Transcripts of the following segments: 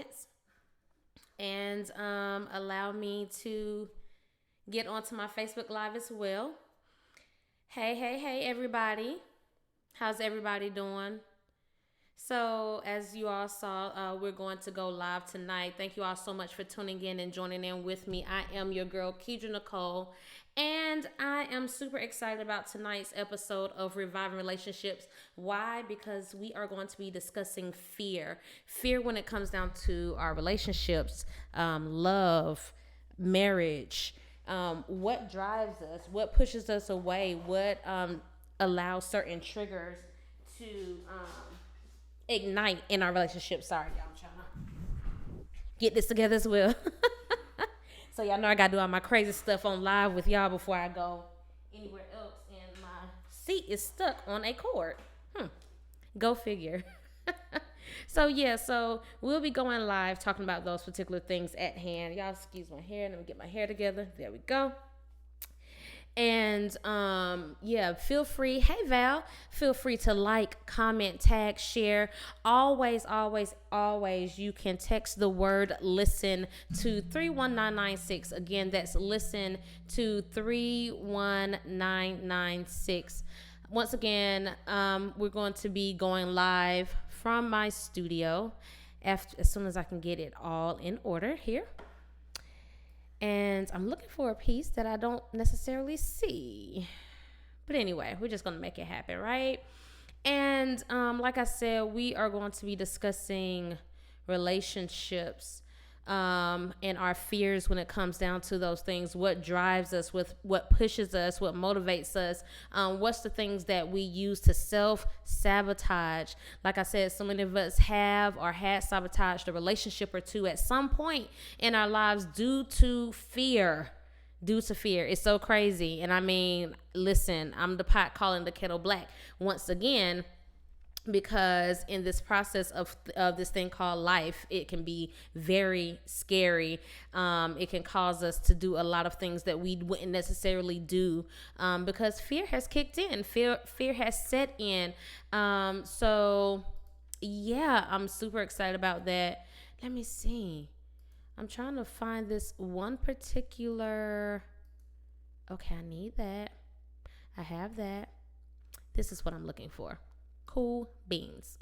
moments and allow me to get onto my Facebook Live as well. Hey, everybody. How's everybody doing? So, as you all saw, we're going to go live tonight. Thank you all so much for tuning in and joining in with me. I am your girl, Keidra Nicole, and I am super excited about tonight's episode of Reviving Relationships. Why? Because we are going to be discussing fear. Fear when it comes down to our relationships, love, marriage. What drives us? What pushes us away? What allows certain triggers to ignite in our relationship. Sorry, y'all. I'm trying to get this together as well. So y'all know I gotta do all my crazy stuff on live with y'all before I go anywhere else. And my seat is stuck on a cord. Go figure. So we'll be going live talking about those particular things at hand. Y'all excuse my hair. Let me get my hair together. There we go. And feel free. Hey Val, feel free to like, comment, tag, share. Always, you can text the word listen to 31996. Again, that's listen to 31996. Once again, we're going to be going live from my studio as soon as I can get it all in order here. And I'm looking for a piece that I don't necessarily see. But anyway, we're just going to make it happen, right? And like I said, we are going to be discussing relationships and our fears when it comes down to those things. What drives us, with what pushes us, what motivates us, what's the things that we use to self-sabotage. Like I said, so many of us have or had sabotaged a relationship or two at some point in our lives due to fear. It's so crazy. And I mean, listen, I'm the pot calling the kettle black once again, because in this process of this thing called life, it can be very scary. It can cause us to do a lot of things that we wouldn't necessarily do because fear has kicked in. Fear has set in. So yeah, I'm super excited about that. Let me see. I'm trying to find this one particular. Okay, I need that. I have that. This is what I'm looking for. Cool beans.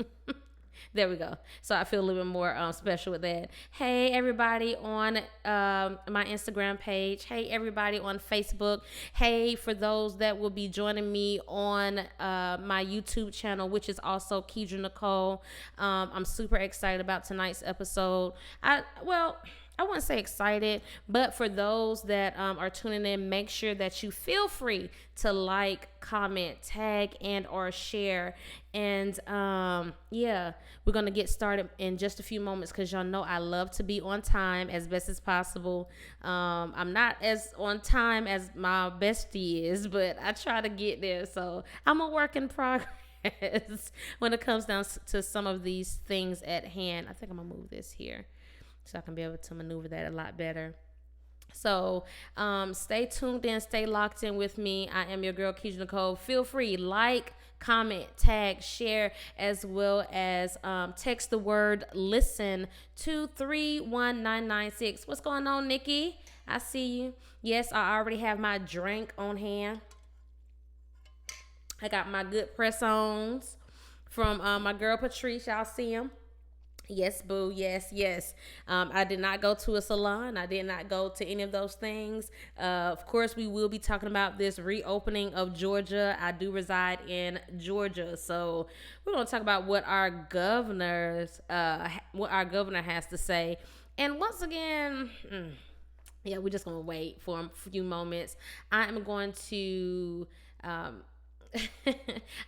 There we go. So I feel a little bit more special with that. Hey, everybody on my Instagram page. Hey, everybody on Facebook. Hey, for those that will be joining me on my YouTube channel, which is also Keidra Nicole. I'm super excited about tonight's episode. I wouldn't say excited, but for those that are tuning in, make sure that you feel free to like, comment, tag, and or share. And we're going to get started in just a few moments because y'all know I love to be on time as best as possible. I'm not as on time as my bestie is, but I try to get there. So I'm a work in progress when it comes down to some of these things at hand. I think I'm going to move this here so I can be able to maneuver that a lot better. So stay tuned in, stay locked in with me. I am your girl, Keidra Nicole. Feel free, like, comment, tag, share, as well as text the word listen to 31996. What's going on, Nikki? I see you. Yes, I already have my drink on hand. I got my good press-ons from my girl Patrice. Y'all see him? Yes, boo. Yes. I did not go to a salon. I did not go to any of those things. Of course, we will be talking about this reopening of Georgia. I do reside in Georgia, so we're going to talk about what our governor has to say. And once again, we're just going to wait for a few moments. I am going to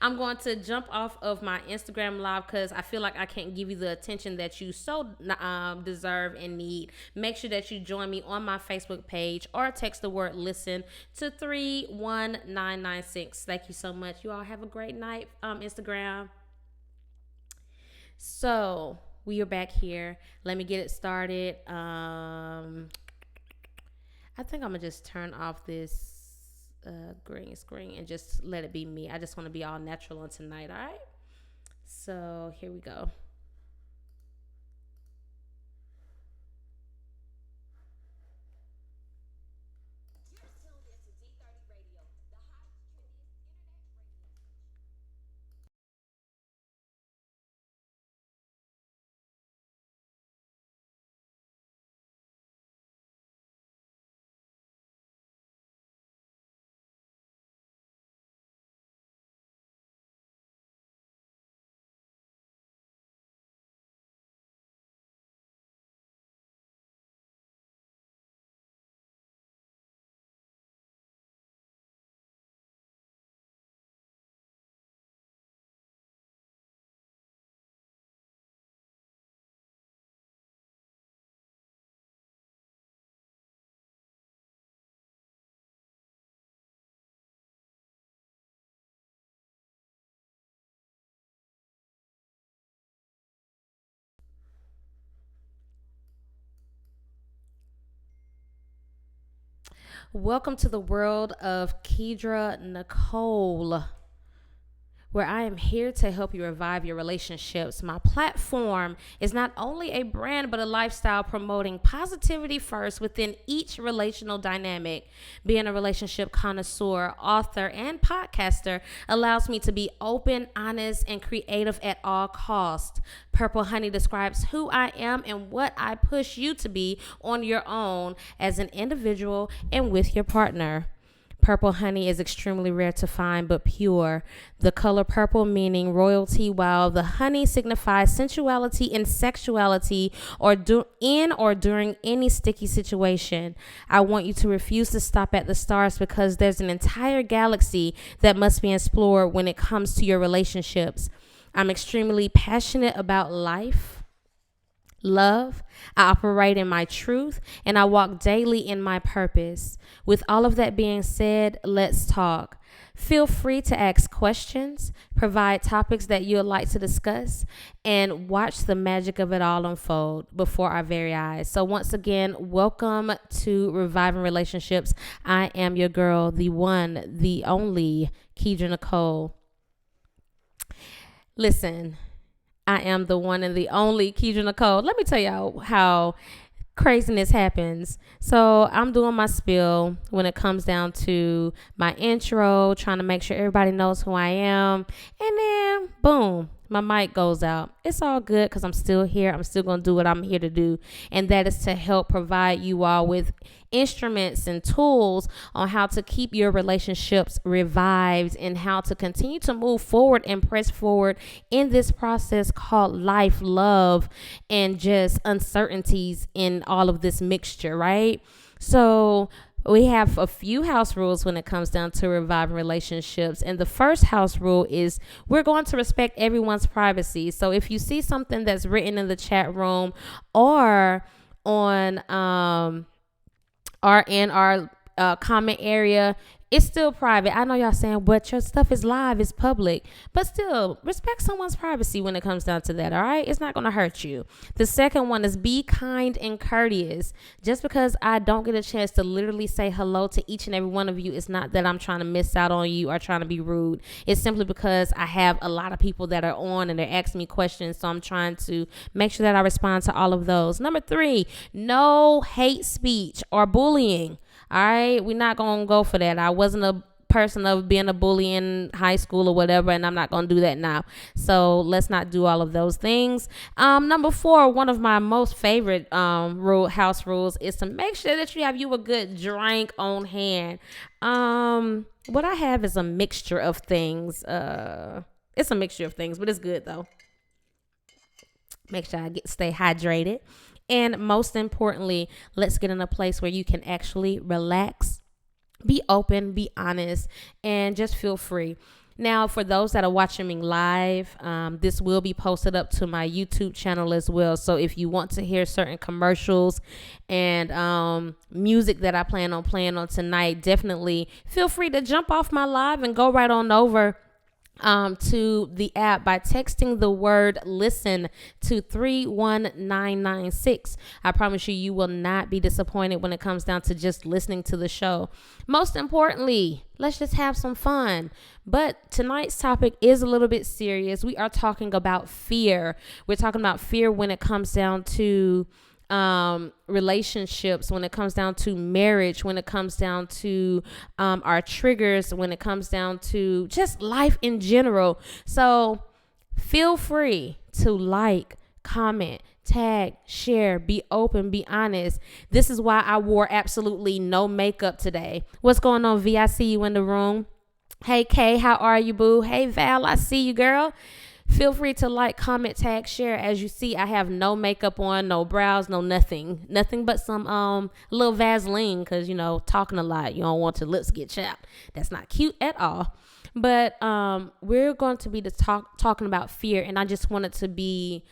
I'm going to jump off of my Instagram live because I feel like I can't give you the attention that you so deserve and need. Make sure that you join me on my Facebook page or text the word listen to 31996. Thank you so much. You all have a great night, Instagram. So we are back here. Let me get it started. I think I'm gonna just turn off this green screen and just let it be me. I just want to be all natural on tonight. All right, so here we go. Welcome to the world of Kedra Nicole, where I am here to help you revive your relationships. My platform is not only a brand, but a lifestyle promoting positivity first within each relational dynamic. Being a relationship connoisseur, author, and podcaster allows me to be open, honest, and creative at all costs. Purple Honey describes who I am and what I push you to be on your own as an individual and with your partner. Purple honey is extremely rare to find, but pure. The color purple meaning royalty, while the honey signifies sensuality and sexuality or during any sticky situation. I want you to refuse to stop at the stars because there's an entire galaxy that must be explored when it comes to your relationships. I'm extremely passionate about life, love. I operate in my truth and I walk daily in my purpose. With all of that being said, let's talk. Feel free to ask questions, provide topics that you would like to discuss, and watch the magic of it all unfold before our very eyes. So once again, welcome to Reviving Relationships. I am your girl, the one, the only, Kedra Nicole. Listen, I am the one and the only Kedra Nicole. Let me tell y'all how craziness happens. So I'm doing my spiel when it comes down to my intro, trying to make sure everybody knows who I am. And then, boom, my mic goes out. It's all good because I'm still here. I'm still going to do what I'm here to do. And that is to help provide you all with instruments and tools on how to keep your relationships revived and how to continue to move forward and press forward in this process called life, love, and just uncertainties in all of this mixture, right? So we have a few house rules when it comes down to reviving relationships. And the first house rule is we're going to respect everyone's privacy. So if you see something that's written in the chat room or on in our comment area, it's still private. I know y'all saying, but your stuff is live, it's public. But still, respect someone's privacy when it comes down to that, all right? It's not going to hurt you. The second one is be kind and courteous. Just because I don't get a chance to literally say hello to each and every one of you, it's not that I'm trying to miss out on you or trying to be rude. It's simply because I have a lot of people that are on and they're asking me questions, so I'm trying to make sure that I respond to all of those. Number 3, no hate speech or bullying. All right, we're not going to go for that. I wasn't a person of being a bully in high school or whatever, and I'm not going to do that now. So let's not do all of those things. Number 4, one of my most favorite house rules is to make sure that you have a good drink on hand. What I have is a mixture of things. It's a mixture of things, but it's good though. Make sure I stay hydrated. And most importantly, let's get in a place where you can actually relax, be open, be honest, and just feel free. Now, for those that are watching me live, this will be posted up to my YouTube channel as well. So if you want to hear certain commercials and music that I plan on playing on tonight, definitely feel free to jump off my live and go right on over to the app by texting the word listen to 31996. I promise you will not be disappointed when it comes down to just listening to the show. Most importantly, let's just have some fun. But tonight's topic is a little bit serious. We are talking about fear. We're talking about fear when it comes down to relationships, when it comes down to marriage, when it comes down to our triggers, when it comes down to just life in general. So feel free to like, comment, tag, share, be open, be honest. This is why I wore absolutely no makeup today. What's going on, V? I see you in the room. Hey, Kay, how are you, boo? Hey, Val, I see you, girl. Feel free to like, comment, tag, share. As you see, I have no makeup on, no brows, no nothing but some little Vaseline because, talking a lot, you don't want your lips get chapped. That's not cute at all. But we're going to be talking about fear, and I just want it to be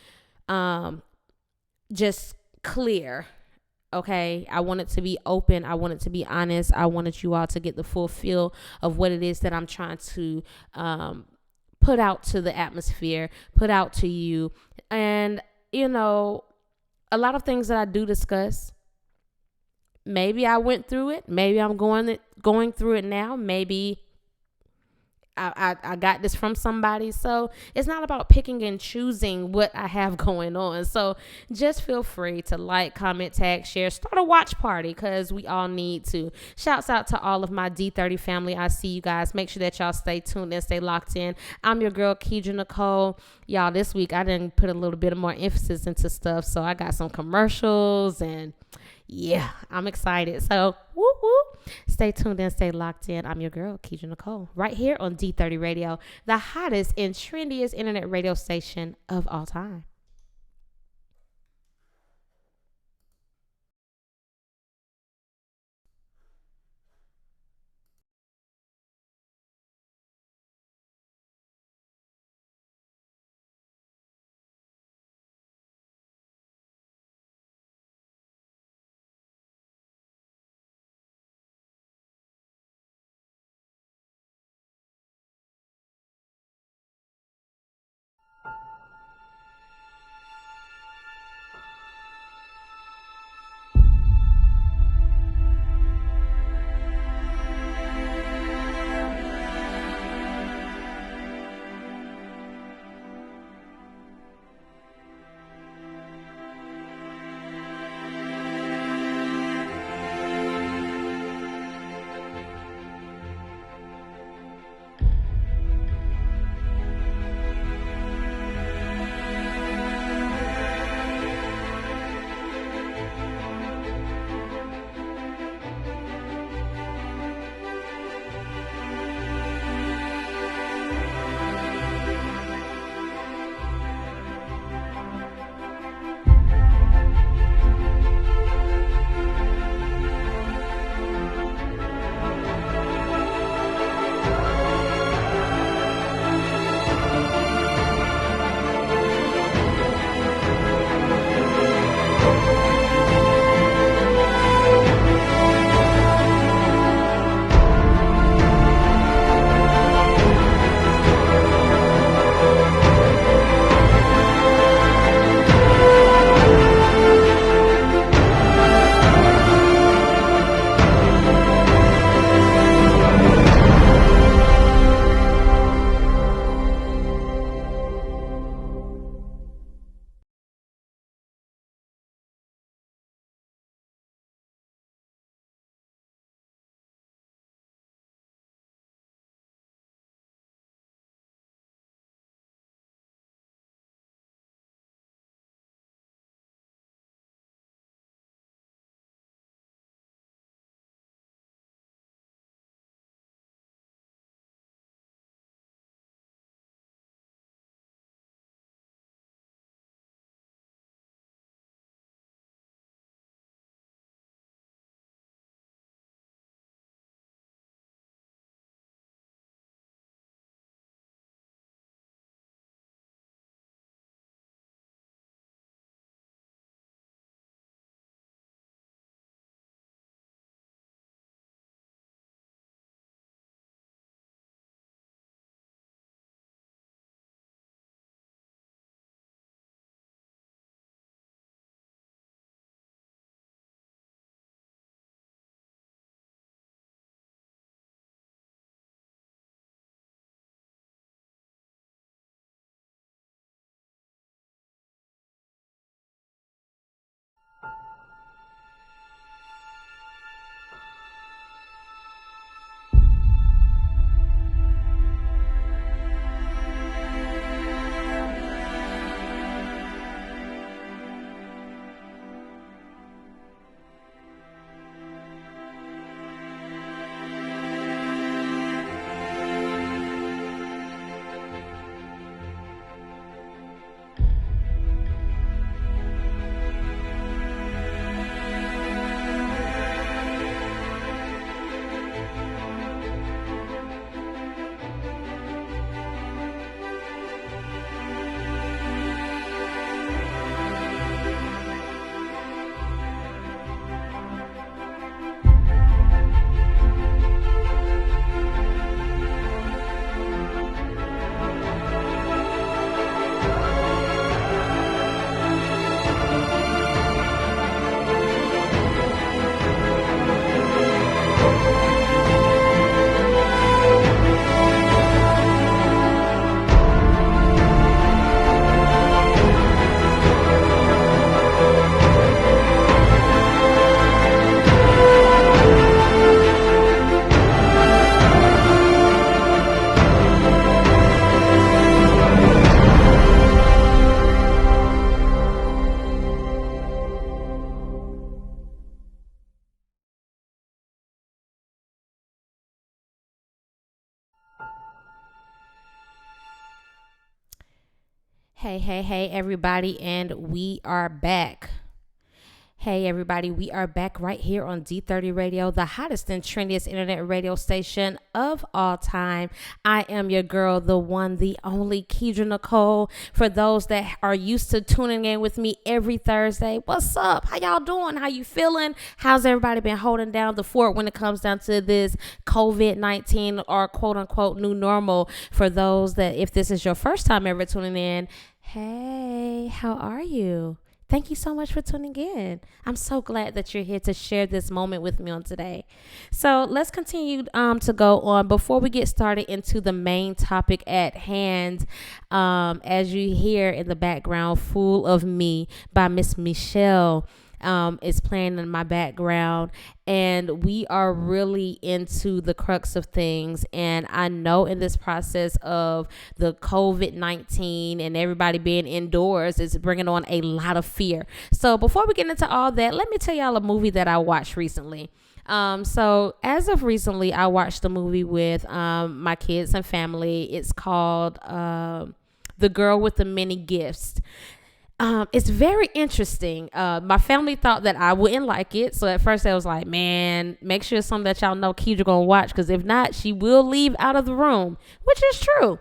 just clear. Okay, I want it to be open. I want it to be honest. I wanted you all to get the full feel of what it is that I'm trying to put out to the atmosphere, put out to you. And, a lot of things that I do discuss, maybe I went through it. Maybe I'm going through it now. Maybe I got this from somebody. So it's not about picking and choosing what I have going on. So just feel free to like, comment, tag, share, start a watch party because we all need to. Shouts out to all of my D30 family. I see you guys. Make sure that y'all stay tuned and stay locked in. I'm your girl, Keidra Nicole. Y'all, this week I didn't put a little bit more emphasis into stuff. So I got some commercials and yeah, I'm excited. So, woo woo. Stay tuned and stay locked in. I'm your girl, Keidra Nicole, right here on D30 Radio, the hottest and trendiest internet radio station of all time. Hey, everybody, and we are back. Hey, everybody, we are back right here on D30 Radio, the hottest and trendiest internet radio station of all time. I am your girl, the one, the only Keidra Nicole. For those that are used to tuning in with me every Thursday, what's up? How y'all doing? How you feeling? How's everybody been holding down the fort when it comes down to this COVID-19 or quote unquote new normal? For those that, if this is your first time ever tuning in, hey, how are you? Thank you so much for tuning in. I'm so glad that you're here to share this moment with me on today. So let's continue to go on. Before we get started into the main topic at hand, as you hear in the background, Fool of Me by Miss Michelle is playing in my background, and we are really into the crux of things. And I know in this process of the COVID-19 and everybody being indoors, it's bringing on a lot of fear. So before we get into all that, let me tell y'all a movie that I watched recently. So as of recently, I watched a movie with my kids and family. It's called The Girl with the Many Gifts. It's very interesting. My family thought that I wouldn't like it. So at first I was like, man, make sure it's something that y'all know Keidra gonna watch. Because if not, she will leave out of the room, which is true.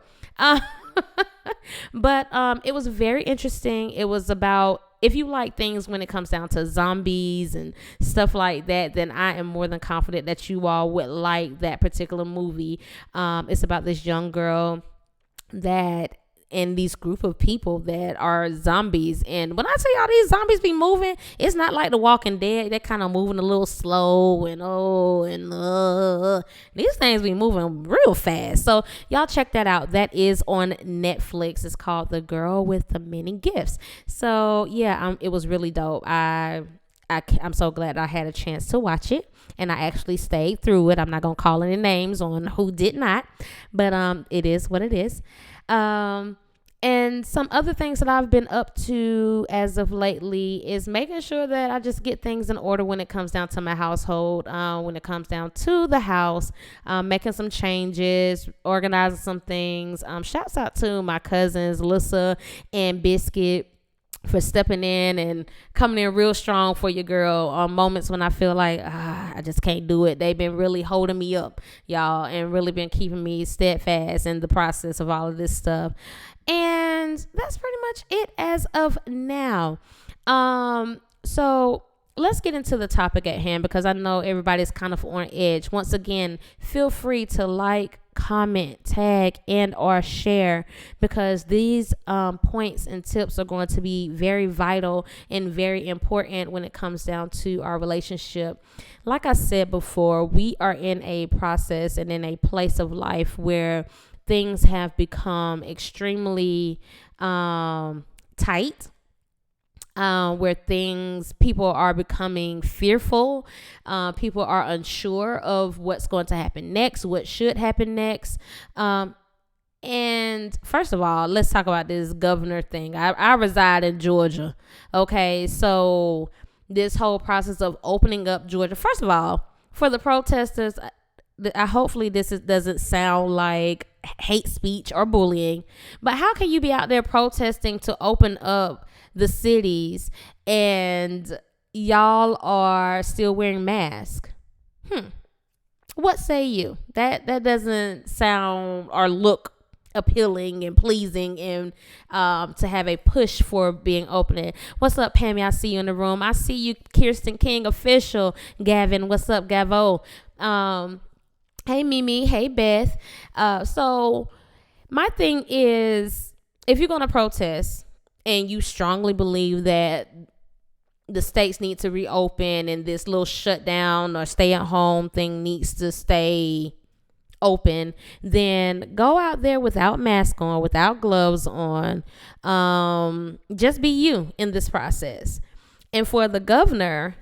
But it was very interesting. It was about, if you like things when it comes down to zombies and stuff like that, then I am more than confident that you all would like that particular movie. It's about this young girl that and these group of people that are zombies. And when I tell y'all these zombies be moving, it's not like The Walking Dead. They're kind of moving a little slow and these things be moving real fast. So y'all check that out. That is on Netflix. It's called The Girl with the Many Gifts. So yeah, it was really dope. I'm so glad I had a chance to watch it, and I actually stayed through it. I'm not gonna call any names on who did not, but it is what it is. And some other things that I've been up to as of lately is making sure that I just get things in order when it comes down to my household, when it comes down to the house, making some changes, organizing some things. Shouts out to my cousins, Lissa and Biscuit, for stepping in and coming in real strong for your girl on moments when I feel like I just can't do it. They've been really holding me up, y'all, and really been keeping me steadfast in the process of all of this stuff. And that's pretty much it as of now. So let's get into the topic at hand, because I know everybody's kind of on edge. Once again, feel free to like, comment, tag, and or share, because these points and tips are going to be very vital and very important when it comes down to our relationship. Like I said before, we are in a process and in a place of life where things have become extremely tight, where people are becoming fearful. People are unsure of what's going to happen next, what should happen next. And first of all, let's talk about this governor thing. I reside in Georgia. Okay, so this whole process of opening up Georgia, first of all, for the protesters, hopefully doesn't sound like hate speech or bullying, but how can you be out there protesting to open up the cities and y'all are still wearing masks? What say you? That doesn't sound or look appealing and pleasing, and to have a push for being open. What's up, Pammy? I see you in the room. I see you, Kirsten King official. Gavin, what's up, Gavo? Hey, Mimi. Hey, Beth. So my thing is, if you're going to protest and you strongly believe that the states need to reopen and this little shutdown or stay at home thing needs to stay open, then go out there without mask on, without gloves on. Just be you in this process. And for the Governor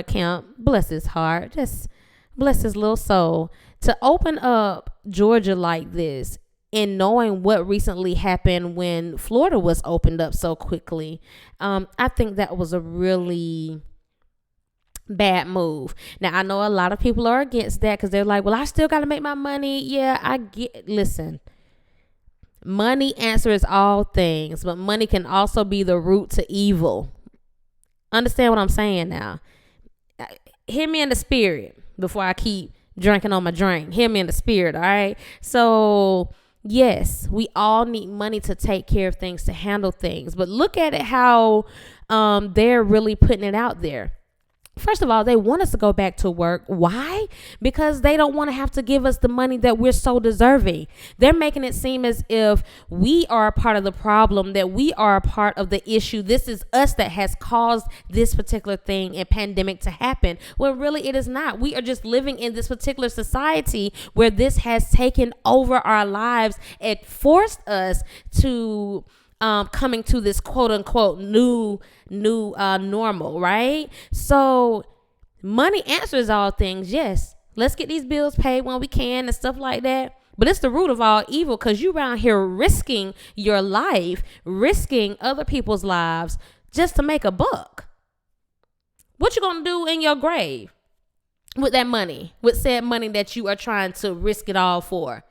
Kemp, bless his heart, just bless his little soul, to open up Georgia like this, and knowing what recently happened when Florida was opened up so quickly, I think that was a really bad move. Now, I know a lot of people are against that because they're like, well, I still got to make my money. Yeah, listen, Money answers all things, but money can also be the root to evil. Understand what I'm saying now? Hear me in the spirit before I keep drinking on my drink. Hear me in the spirit, all right? So, yes, we all need money to take care of things, to handle things. But look at it how they're really putting it out there. First of all, they want us to go back to work. Why? Because they don't want to have to give us the money that we're so deserving. They're making it seem as if we are a part of the problem, that we are a part of the issue. This is us that has caused this particular thing and pandemic to happen. Well, really, it is not. We are just living in this particular society where this has taken over our lives and forced us to coming to this quote unquote new normal, right? So money answers all things. Yes, let's get these bills paid when we can and stuff like that. But it's the root of all evil, because you around here risking your life, risking other people's lives just to make a buck. What you gonna do in your grave with that money, with said money that you are trying to risk it all for?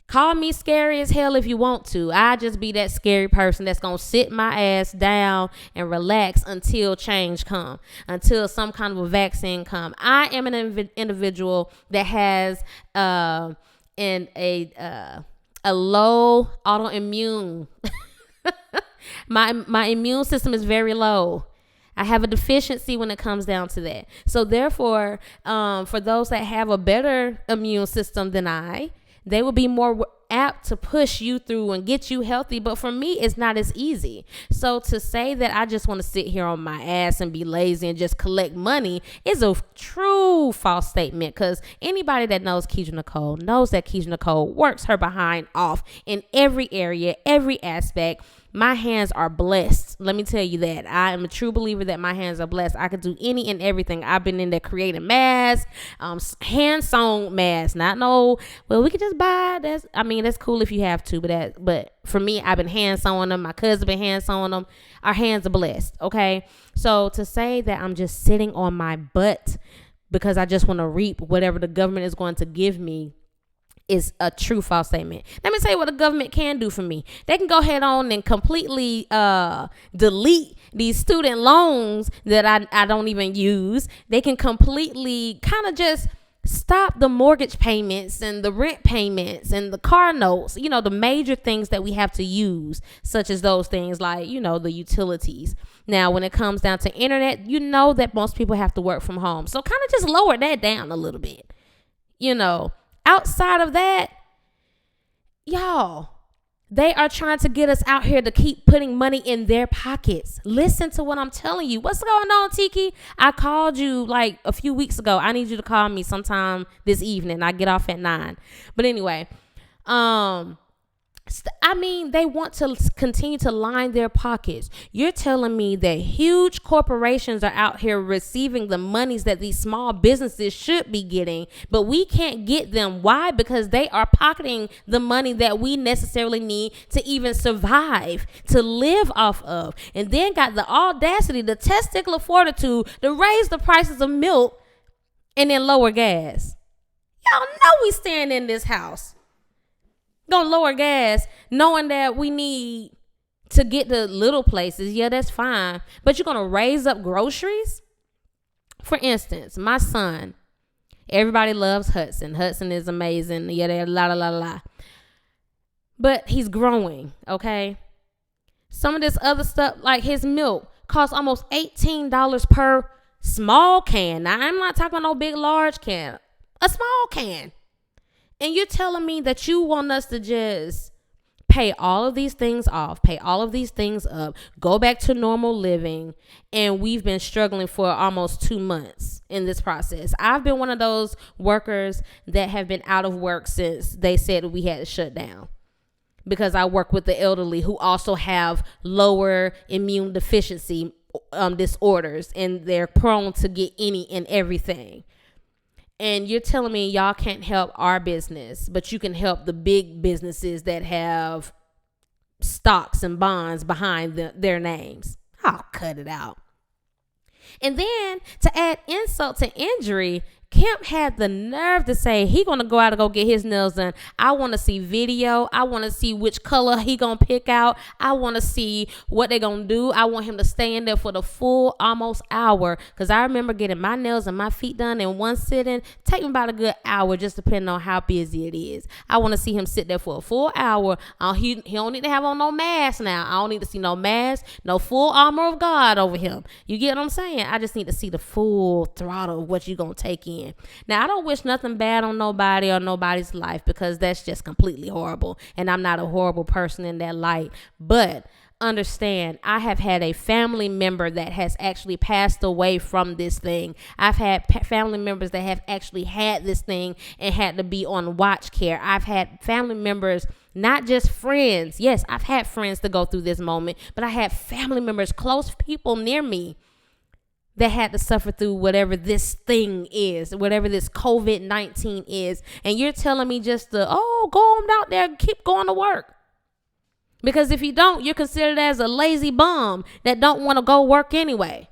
Call me scary as hell if you want to. I just be that scary person that's going to sit my ass down and relax until change come, until some kind of a vaccine come. I am an individual that has a low autoimmune. My immune system is very low. I have a deficiency when it comes down to that. So therefore, for those that have a better immune system than they will be more apt to push you through and get you healthy. But for me, it's not as easy. So to say that I just want to sit here on my ass and be lazy and just collect money is a true false statement, because anybody that knows Keisha Nicole knows that Keisha Nicole works her behind off in every area, every aspect. My hands are blessed. Let me tell you that. I am a true believer that my hands are blessed. I could do any and everything. I've been in there creating masks, hand sewn masks. Not no, well, we could just buy. That's cool if you have to, but for me, I've been hand sewing them. My cousin been hand sewing them. Our hands are blessed. Okay, so to say that I'm just sitting on my butt because I just want to reap whatever the government is going to give me is a true false statement. Let me tell you what the government can do for me. They can go ahead on and completely delete these student loans that I don't even use. They can completely kind of just stop the mortgage payments and the rent payments and the car notes, the major things that we have to use, such as those things like, the utilities. Now, when it comes down to internet, that most people have to work from home. So kind of just lower that down a little bit, Outside of that, y'all, they are trying to get us out here to keep putting money in their pockets. Listen to what I'm telling you. What's going on, Tiki? I called you like a few weeks ago. I need you to call me sometime this evening. I get off at 9. But anyway, they want to continue to line their pockets. You're telling me that huge corporations are out here receiving the monies that these small businesses should be getting, but we can't get them. Why? Because they are pocketing the money that we necessarily need to even survive, to live off of, and then got the audacity, the testicular fortitude to raise the prices of milk and then lower gas. Y'all know we staying in this house. Gonna lower gas knowing that we need to get to little places. Yeah, that's fine, but you're gonna raise up groceries. For instance, my son, everybody loves Hudson. Hudson is amazing. Yeah, they're la, but he's growing. Okay, some of this other stuff, like his milk, costs almost $18 per small can. Now, I'm not talking about no big large can, a small can. And you're telling me that you want us to just pay all of these things off, pay all of these things up, go back to normal living, and we've been struggling for almost 2 months in this process. I've been one of those workers that have been out of work since they said we had to shut down, because I work with the elderly who also have lower immune deficiency disorders, and they're prone to get any and everything. And you're telling me y'all can't help our business, but you can help the big businesses that have stocks and bonds behind their names. I'll cut it out. And then to add insult to injury, Kemp had the nerve to say he gonna go out and go get his nails done. I want to see video. I want to see which color he gonna pick out. I want to see what they gonna do. I want him to stay in there for the full almost hour, because I remember getting my nails and my feet done in one sitting. Take me about a good hour, just depending on how busy it is. I want to see him sit there for a full hour. He don't need to have on no mask now. I don't need to see no mask, no full armor of God over him. You get what I'm saying? I just need to see the full throttle of what you gonna take in. Now, I don't wish nothing bad on nobody or nobody's life, because that's just completely horrible, and I'm not a horrible person in that light. But understand, I have had a family member that has actually passed away from this thing. I've had family members that have actually had this thing and had to be on watch care. I've had family members, not just friends. Yes, I've had friends to go through this moment, but I had family members, close people near me, that had to suffer through whatever this thing is, whatever this COVID-19 is. And you're telling me just to, go on out there and keep going to work. Because if you don't, you're considered as a lazy bum that don't want to go work anyway.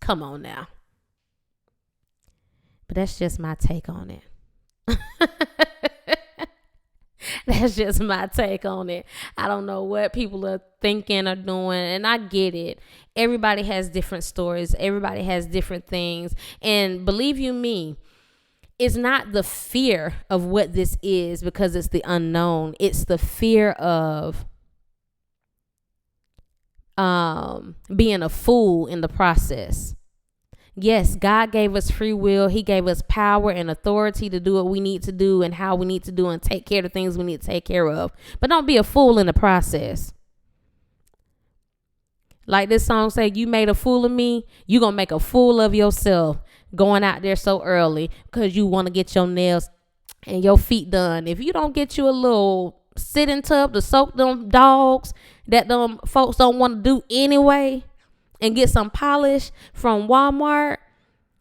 Come on now. But that's just my take on it. That's just my take on it. I don't know what people are thinking or doing, and I get it. Everybody has different stories. Everybody has different things. And believe you me, it's not the fear of what this is, because it's the unknown. It's the fear of being a fool in the process. Yes, God gave us free will. He gave us power and authority to do what we need to do and how we need to do and take care of the things we need to take care of. But don't be a fool in the process. Like this song say, you made a fool of me, you gonna make a fool of yourself going out there so early because you want to get your nails and your feet done. If you don't get you a little sitting tub to soak them dogs that them folks don't want to do anyway, and get some polish from Walmart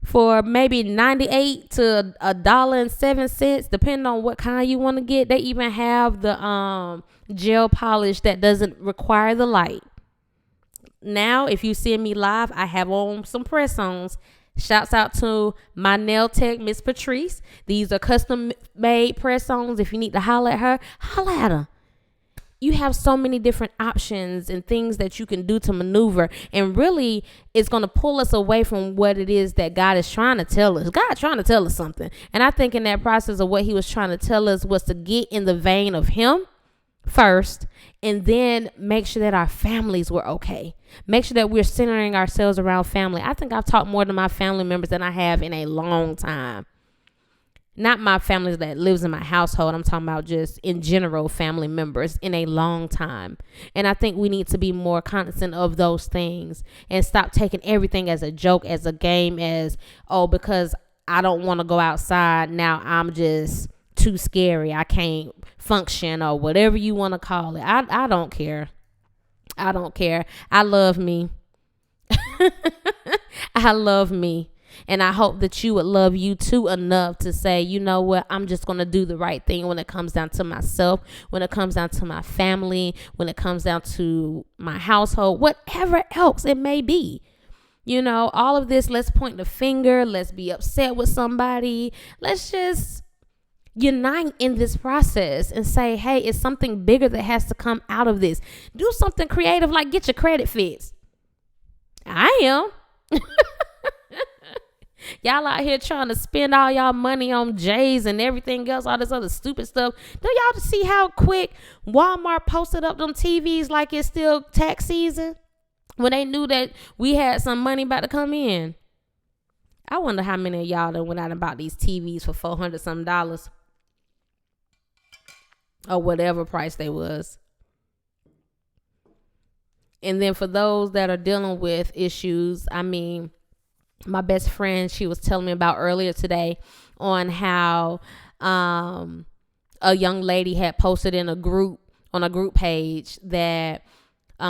for maybe 98 to $1.07, depending on what kind you want to get. They even have the gel polish that doesn't require the light. Now, if you see me live, I have on some press-ons. Shouts out to my nail tech, Miss Patrice. These are custom made press-ons. If you need to holler at her, holler at her. You have so many different options and things that you can do to maneuver, and really it's going to pull us away from what it is that God is trying to tell us. God trying to tell us something. And I think in that process of what he was trying to tell us was to get in the vein of him first, and then make sure that our families were okay. Make sure that we're centering ourselves around family. I think I've talked more to my family members than I have in a long time. Not my family that lives in my household. I'm talking about just in general family members in a long time. And I think we need to be more cognizant of those things and stop taking everything as a joke, as a game, as, because I don't want to go outside. Now I'm just too scary. I can't function, or whatever you want to call it. I don't care. I don't care. I love me. I love me. And I hope that you would love you too enough to say, you know what, I'm just going to do the right thing when it comes down to myself, when it comes down to my family, when it comes down to my household, whatever else it may be. You know, all of this, let's point the finger. Let's be upset with somebody. Let's just unite in this process and say, hey, it's something bigger that has to come out of this. Do something creative, like get your credit fixed. I am. Y'all out here trying to spend all y'all money on J's and everything else, all this other stupid stuff. Do y'all see how quick Walmart posted up them TVs like it's still tax season when they knew that we had some money about to come in? I wonder how many of y'all that went out and bought these TVs for $400 some or whatever price they was. And then for those that are dealing with issues, I mean, my best friend, she was telling me about earlier today on how a young lady had posted in a group, on a group page, that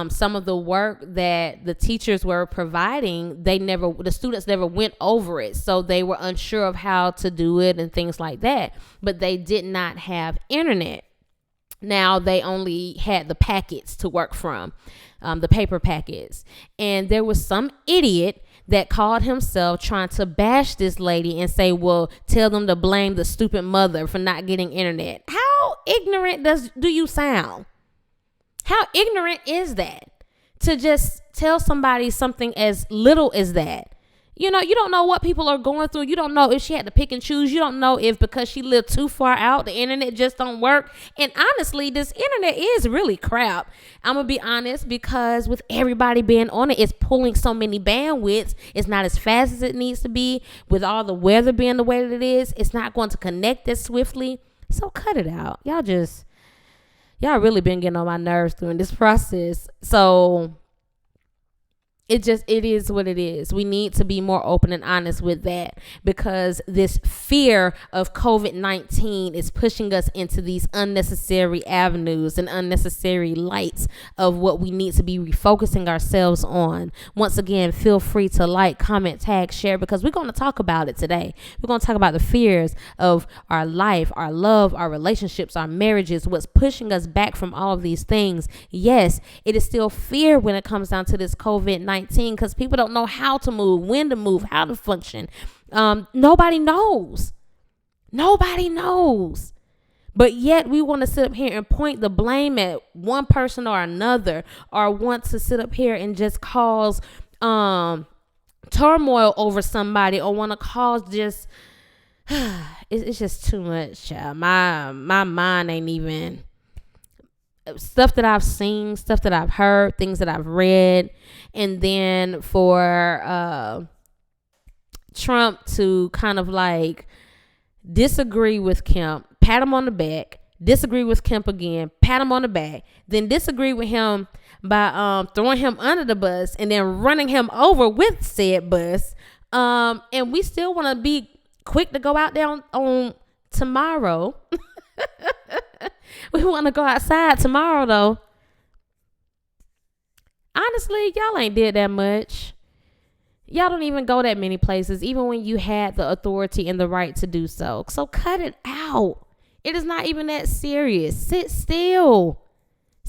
some of the work that the teachers were providing, the students never went over it. So they were unsure of how to do it and things like that. But they did not have internet. Now they only had the packets to work from, the paper packets. And there was some idiot that called himself trying to bash this lady and say, well, tell them to blame the stupid mother for not getting internet. How ignorant do you sound? How ignorant is that? To just tell somebody something as little as that. You know, you don't know what people are going through. You don't know if she had to pick and choose. You don't know if because she lived too far out, the internet just don't work. And honestly, this internet is really crap. I'm going to be honest, because with everybody being on it, it's pulling so many bandwidths. It's not as fast as it needs to be. With all the weather being the way that it is, it's not going to connect as swiftly. So cut it out. Y'all really been getting on my nerves during this process. So it is what it is. We need to be more open and honest with that, because this fear of COVID-19 is pushing us into these unnecessary avenues and unnecessary lights of what we need to be refocusing ourselves on. Once again, feel free to like, comment, tag, share, because we're going to talk about it today. We're going to talk about the fears of our life, our love, our relationships, our marriages, what's pushing us back from all of these things. Yes, it is still fear when it comes down to this COVID-19, because people don't know how to move, when to move, how to function. Nobody knows. But yet we want to sit up here and point the blame at one person or another, or want to sit up here and just cause turmoil over somebody, or want to cause just it's just too much, child. My mind ain't even. Stuff that I've seen, stuff that I've heard, things that I've read. And then for Trump to kind of like disagree with Kemp, pat him on the back, disagree with Kemp again, pat him on the back, then disagree with him by throwing him under the bus and then running him over with said bus. And we still want to be quick to go out there on tomorrow. We want to go outside tomorrow, though. Honestly, y'all ain't did that much. Y'all don't even go that many places, even when you had the authority and the right to do so. So cut it out. It is not even that serious. Sit still.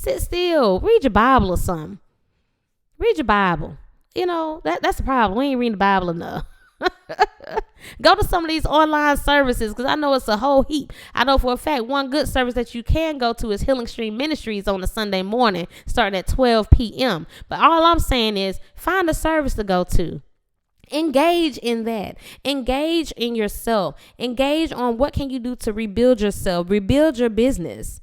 Read your Bible or something. Read your Bible. You know, that's the problem. We ain't reading the Bible enough. Go to some of these online services, because I know it's a whole heap. I know for a fact one good service that you can go to is Healing Stream Ministries on a Sunday morning starting at 12 p.m. But all I'm saying is find a service to go to. Engage in that. Engage in yourself. Engage on what can you do to rebuild yourself, rebuild your business.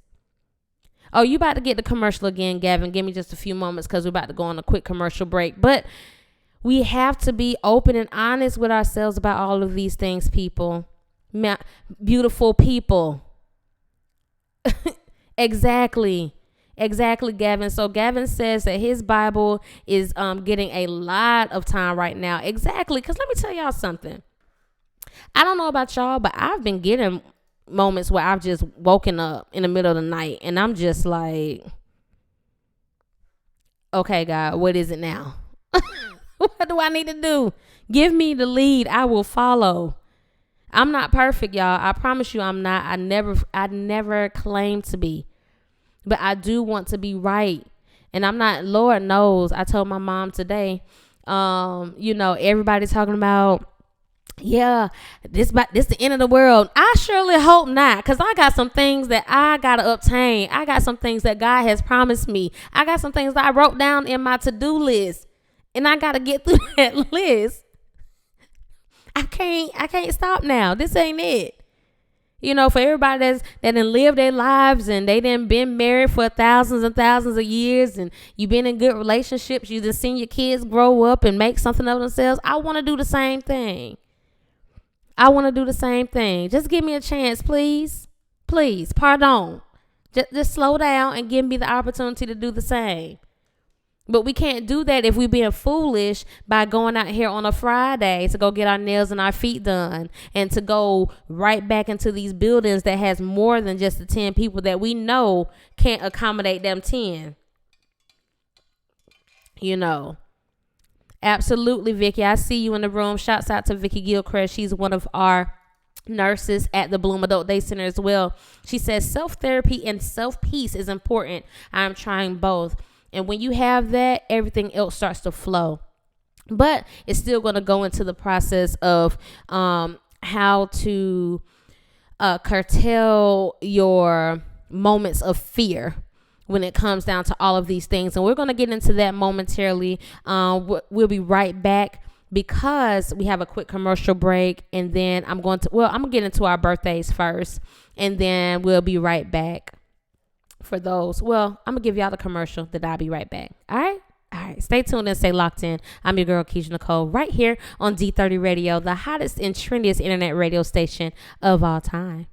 Oh, you about to get the commercial again, Gavin. Give me just a few moments, because we're about to go on a quick commercial break. But we have to be open and honest with ourselves about all of these things, people. Beautiful people. Exactly, Gavin. So Gavin says that his Bible is getting a lot of time right now. Exactly, because let me tell y'all something. I don't know about y'all, but I've been getting moments where I've just woken up in the middle of the night and I'm just like, okay, God, what is it now? What do I need to do? Give me the lead. I will follow. I'm not perfect, y'all. I promise you I'm not. I never claim to be. But I do want to be right. And I'm not, Lord knows, I told my mom today, everybody's talking about, yeah, this the end of the world. I surely hope not, because I got some things that I got to obtain. I got some things that God has promised me. I got some things that I wrote down in my to-do list. And I got to get through that list. I can't stop now. This ain't it. You know, for everybody that done lived their lives and they done been married for thousands and thousands of years, and you've been in good relationships, you just seen your kids grow up and make something of themselves. I want to do the same thing. Just give me a chance, please. Please, pardon. Just slow down and give me the opportunity to do the same. But we can't do that if we're being foolish by going out here on a Friday to go get our nails and our feet done and to go right back into these buildings that has more than just the 10 people that we know can't accommodate them 10. You know. Absolutely, Vicky. I see you in the room. Shouts out to Vicky Gilchrist. She's one of our nurses at the Bloom Adult Day Center as well. She says self-therapy and self-peace is important. I'm trying both. And when you have that, everything else starts to flow. But it's still going to go into the process of how to curtail your moments of fear when it comes down to all of these things. And we're going to get into that momentarily. We'll be right back because we have a quick commercial break, and then I'm going to get into our birthdays first, and then we'll be right back for those. Well, I'm going to give y'all the commercial, that I'll be right back. All right. All right, stay tuned and stay locked in. I'm your girl, Keisha Nicole, right here on D30 Radio, the hottest and trendiest internet radio station of all time.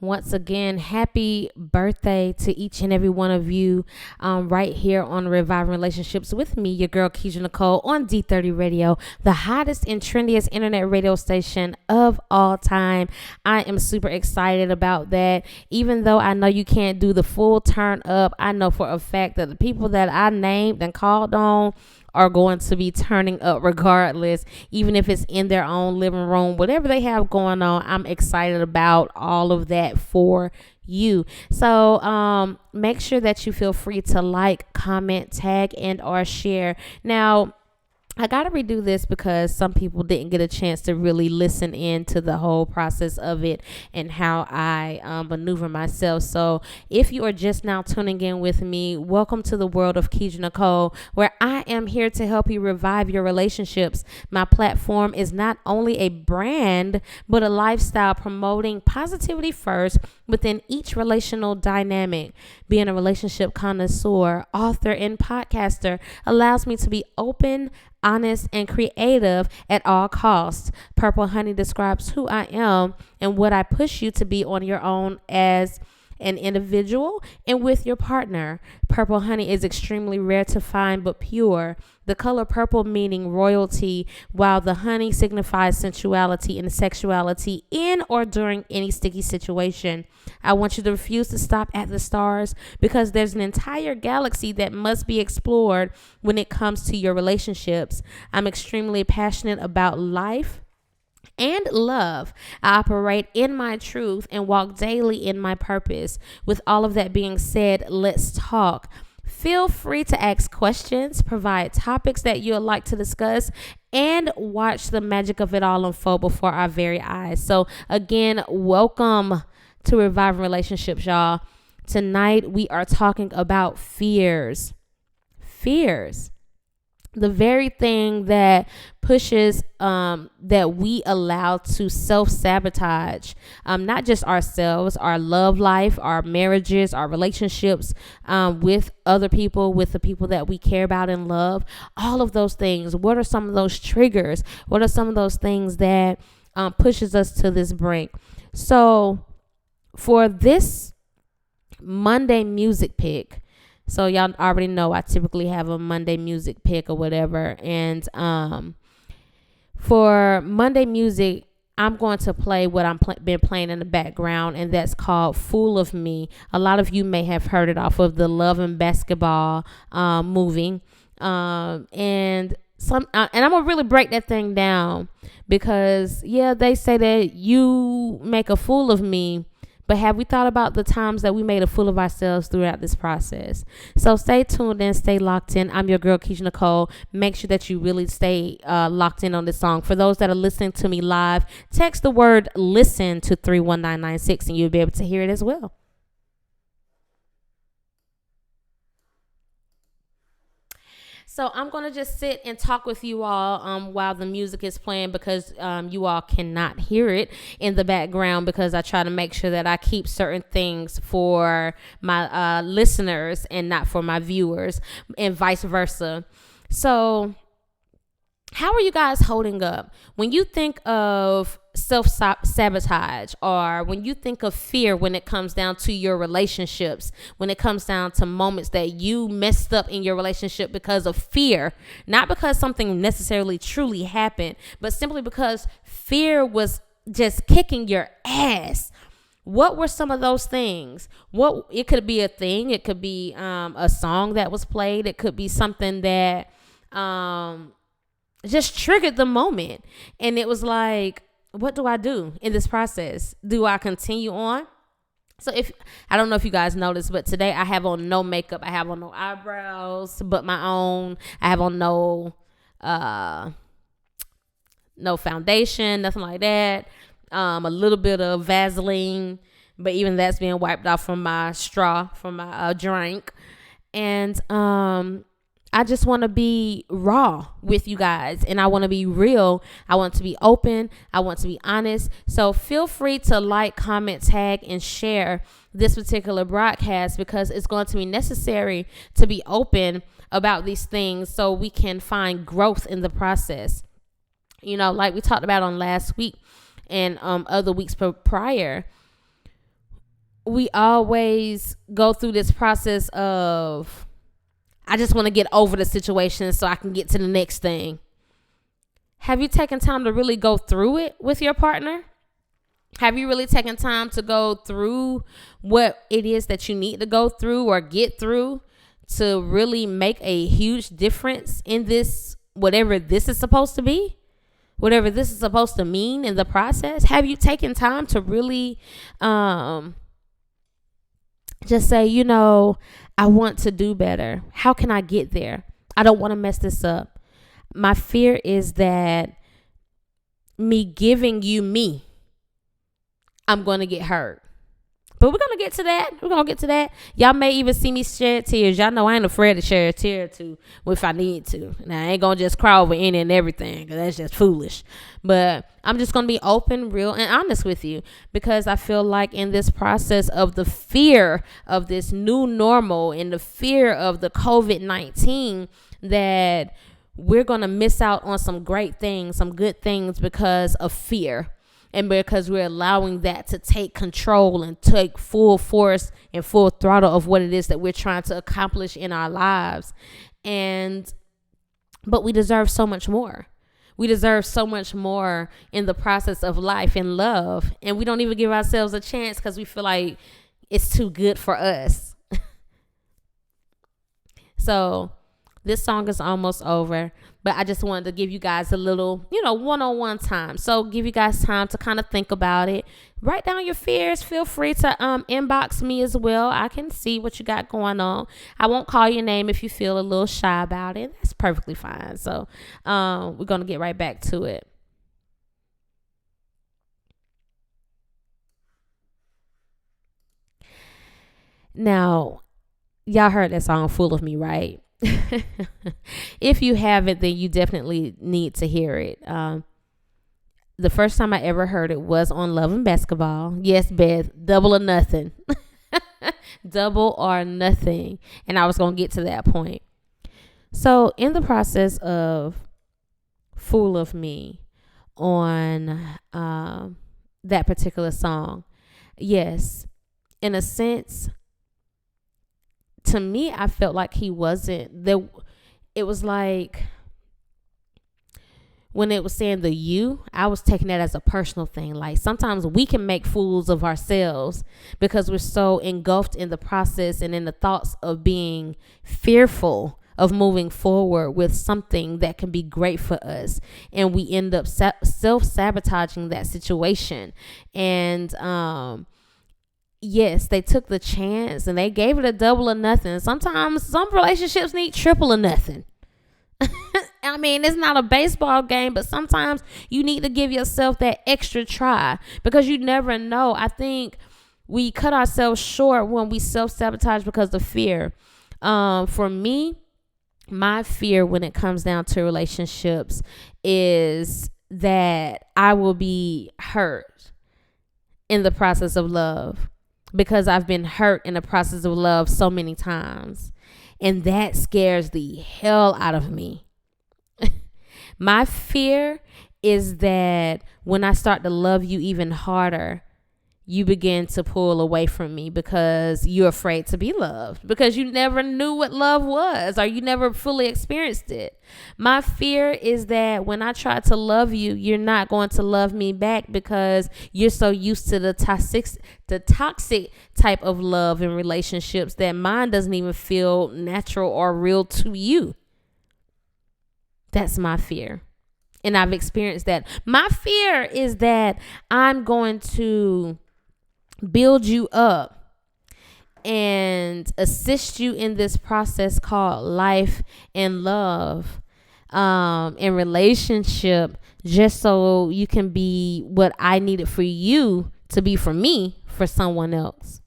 Once again, happy birthday to each and every one of you, right here on Reviving Relationships with me, your girl Keisha Nicole, on D30 Radio, the hottest and trendiest internet radio station of all time. I am super excited about that. Even though I know you can't do the full turn up, I know for a fact that the people that I named and called on are going to be turning up regardless, even if it's in their own living room, whatever they have going on. I'm excited about all of that for you. So make sure that you feel free to like, comment, tag, and or share. Now, I got to redo this because some people didn't get a chance to really listen in to the whole process of it and how I maneuver myself. So if you are just now tuning in with me, welcome to the world of Keisha Nicole, where I am here to help you revive your relationships. My platform is not only a brand, but a lifestyle promoting positivity first within each relational dynamic. Being a relationship connoisseur, author, and podcaster allows me to be open, honest, and creative at all costs. Purple Honey describes who I am and what I push you to be on your own as an individual and with your partner. Purple honey is extremely rare to find but pure. The color purple meaning royalty, while the honey signifies sensuality and sexuality in or during any sticky situation. I want you to refuse to stop at the stars because there's an entire galaxy that must be explored when it comes to your relationships. I'm extremely passionate about life and love. I operate in my truth and walk daily in my purpose. With all of that being said, let's talk. Feel free to ask questions, provide topics that you would like to discuss, and watch the magic of it all unfold before our very eyes. So again, welcome to Reviving Relationships, y'all. Tonight we are talking about fears. Fears. The very thing that pushes that we allow to self-sabotage not just ourselves, our love life, our marriages, our relationships with other people, with the people that we care about and love, all of those things. What are some of those triggers? What are some of those things that pushes us to this brink? So for this Monday music pick, so y'all already know I typically have a Monday music pick or whatever. And for Monday music, I'm going to play what I've been playing in the background, and that's called Fool of Me. A lot of you may have heard it off of the Love and Basketball movie. And I'm going to really break that thing down because, yeah, they say that you make a fool of me. But have we thought about the times that we made a fool of ourselves throughout this process? So stay tuned in, stay locked in. I'm your girl, Keisha Nicole. Make sure that you really stay locked in on this song. For those that are listening to me live, text the word listen to 31996 and you'll be able to hear it as well. So I'm going to just sit and talk with you all while the music is playing because you all cannot hear it in the background because I try to make sure that I keep certain things for my listeners and not for my viewers and vice versa. So how are you guys holding up? When you think of self-sabotage or when you think of fear when it comes down to your relationships, when it comes down to moments that you messed up in your relationship because of fear, not because something necessarily truly happened, but simply because fear was just kicking your ass. What were some of those things? It could be a thing. It could be a song that was played. It could be something that just triggered the moment. And it was like, what do I do in this process? Do I continue on? So I don't know if you guys noticed, but today I have on no makeup. I have on no eyebrows, but my own. I have on no foundation, nothing like that. A little bit of Vaseline, but even that's being wiped off from my straw, from my drink. And I just want to be raw with you guys, and I want to be real. I want to be open. I want to be honest. So feel free to like, comment, tag, and share this particular broadcast because it's going to be necessary to be open about these things so we can find growth in the process. You know, like we talked about on last week and other weeks prior, we always go through this process of, I just want to get over the situation so I can get to the next thing. Have you taken time to really go through it with your partner? Have you really taken time to go through what it is that you need to go through or get through to really make a huge difference in this, whatever this is supposed to be, whatever this is supposed to mean in the process? Have you taken time to really just say, I want to do better. How can I get there? I don't want to mess this up. My fear is that me giving you me, I'm going to get hurt. But we're going to get to that. Y'all may even see me shed tears. Y'all know I ain't afraid to share a tear too if I need to. Now, I ain't going to just cry over any and everything, because that's just foolish. But I'm just going to be open, real, and honest with you, because I feel like in this process of the fear of this new normal and the fear of the COVID-19, that we're going to miss out on some great things, some good things, because of fear. And because we're allowing that to take control and take full force and full throttle of what it is that we're trying to accomplish in our lives. But we deserve so much more. We deserve so much more in the process of life and love. And we don't even give ourselves a chance because we feel like it's too good for us. So this song is almost over, but I just wanted to give you guys a little, one-on-one time. So give you guys time to kind of think about it. Write down your fears. Feel free to inbox me as well. I can see what you got going on. I won't call your name if you feel a little shy about it. That's perfectly fine. So we're going to get right back to it. Now, y'all heard that song Full of Me, right? If you haven't, then you definitely need to hear it. The first time I ever heard it was on Love and Basketball. Yes, Beth, Double or Nothing. Double or Nothing. And I was going to get to that point. So in the process of Full of Me on that particular song, yes, in a sense, to me, I felt like he wasn't there. It was like when it was saying the you, I was taking that as a personal thing. Like sometimes we can make fools of ourselves because we're so engulfed in the process and in the thoughts of being fearful of moving forward with something that can be great for us. And we end up self-sabotaging that situation. And, yes, they took the chance and they gave it a double or nothing. Sometimes some relationships need triple or nothing. I mean, it's not a baseball game, but sometimes you need to give yourself that extra try because you never know. I think we cut ourselves short when we self-sabotage because of fear. For me, my fear when it comes down to relationships is that I will be hurt in the process of love. Because I've been hurt in the process of love so many times. And that scares the hell out of me. My fear is that when I start to love you even harder, you begin to pull away from me because you're afraid to be loved. Because you never knew what love was or you never fully experienced it. My fear is that when I try to love you, you're not going to love me back because you're so used to the toxic type of love in relationships that mine doesn't even feel natural or real to you. That's my fear. And I've experienced that. My fear is that I'm going to build you up and assist you in this process called life and love and relationship just so you can be what I needed for you to be for me for someone else.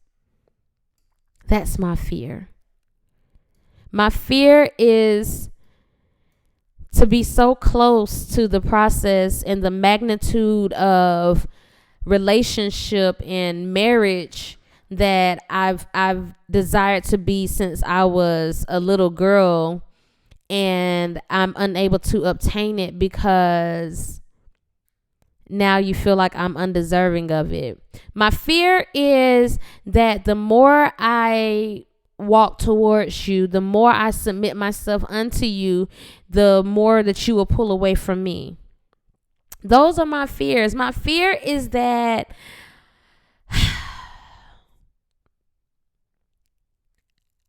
That's my fear. My fear is to be so close to the process and the magnitude of relationship and marriage that I've desired to be since I was a little girl, and I'm unable to obtain it because now you feel like I'm undeserving of it. My fear is that the more I walk towards you, the more I submit myself unto you, the more that you will pull away from me. Those are my fears. My fear is that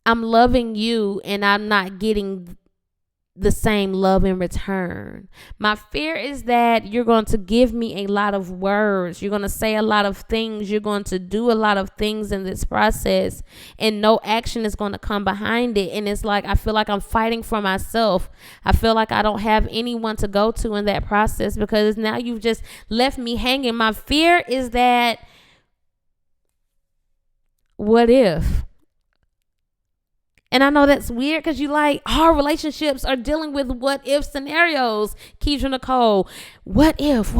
I'm loving you and I'm not getting the same love in return. My fear is that you're going to give me a lot of words. You're going to say a lot of things. You're going to do a lot of things in this process, and no action is going to come behind it. And it's like, I feel like I'm fighting for myself. I feel like I don't have anyone to go to in that process, because now you've just left me hanging. My fear is that, what if? And I know that's weird, because you like, our relationships are dealing with what if scenarios. Keisha Nicole, what if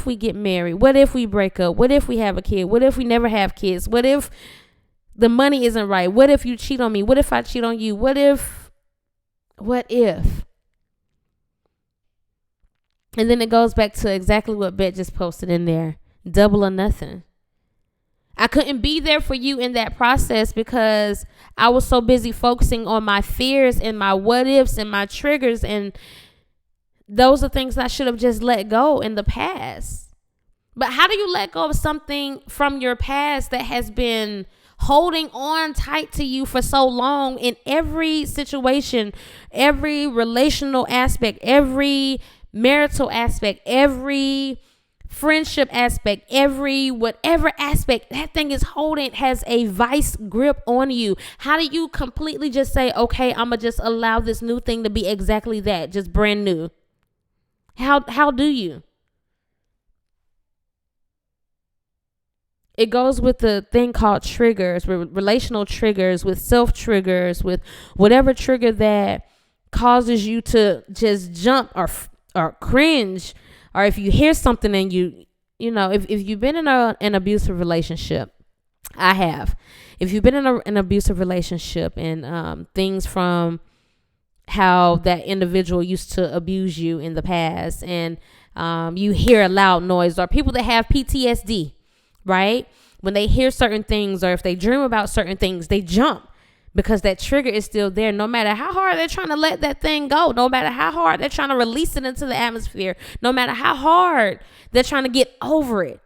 we get married? What if we break up? What if we have a kid? What if we never have kids? What if the money isn't right? What if you cheat on me? What if I cheat on you? What if? And then it goes back to exactly what Bet just posted in there. Double or nothing. I couldn't be there for you in that process because I was so busy focusing on my fears and my what ifs and my triggers. And those are things I should have just let go in the past. But how do you let go of something from your past that has been holding on tight to you for so long in every situation, every relational aspect, every marital aspect, every friendship aspect, every whatever aspect that thing is holding has a vice grip on you? How do you completely just say, okay, I'm gonna just allow this new thing to be exactly that, just brand new? How do you? It goes with the thing called triggers, relational triggers, with self triggers, with whatever trigger that causes you to just jump or cringe. Or if you hear something and you know, if you've been in an abusive relationship, I have. If you've been in an abusive relationship and things from how that individual used to abuse you in the past, and you hear a loud noise, or people that have PTSD, right? When they hear certain things, or if they dream about certain things, they jump, because that trigger is still there. No matter how hard they're trying to let that thing go, no matter how hard they're trying to release it into the atmosphere, no matter how hard they're trying to get over it,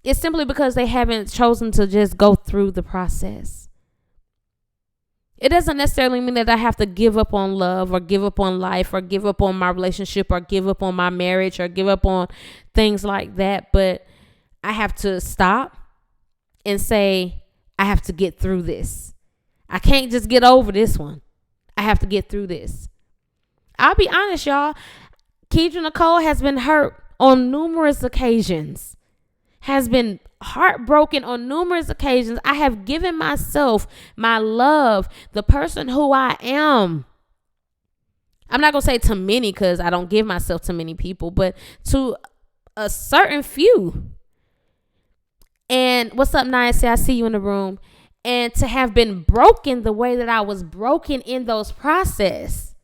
it's simply because they haven't chosen to just go through the process. It doesn't necessarily mean that I have to give up on love, or give up on life, or give up on my relationship, or give up on my marriage, or give up on things like that. But I have to stop and say, I have to get through this. I can't just get over this one. I have to get through this. I'll be honest, y'all. Keisha Nicole has been hurt on numerous occasions, has been heartbroken on numerous occasions. I have given myself my love, the person who I am. I'm not going to say to many, because I don't give myself to many people, but to a certain few. And what's up, Nia? Say, I see you in the room. And to have been broken the way that I was broken in those process,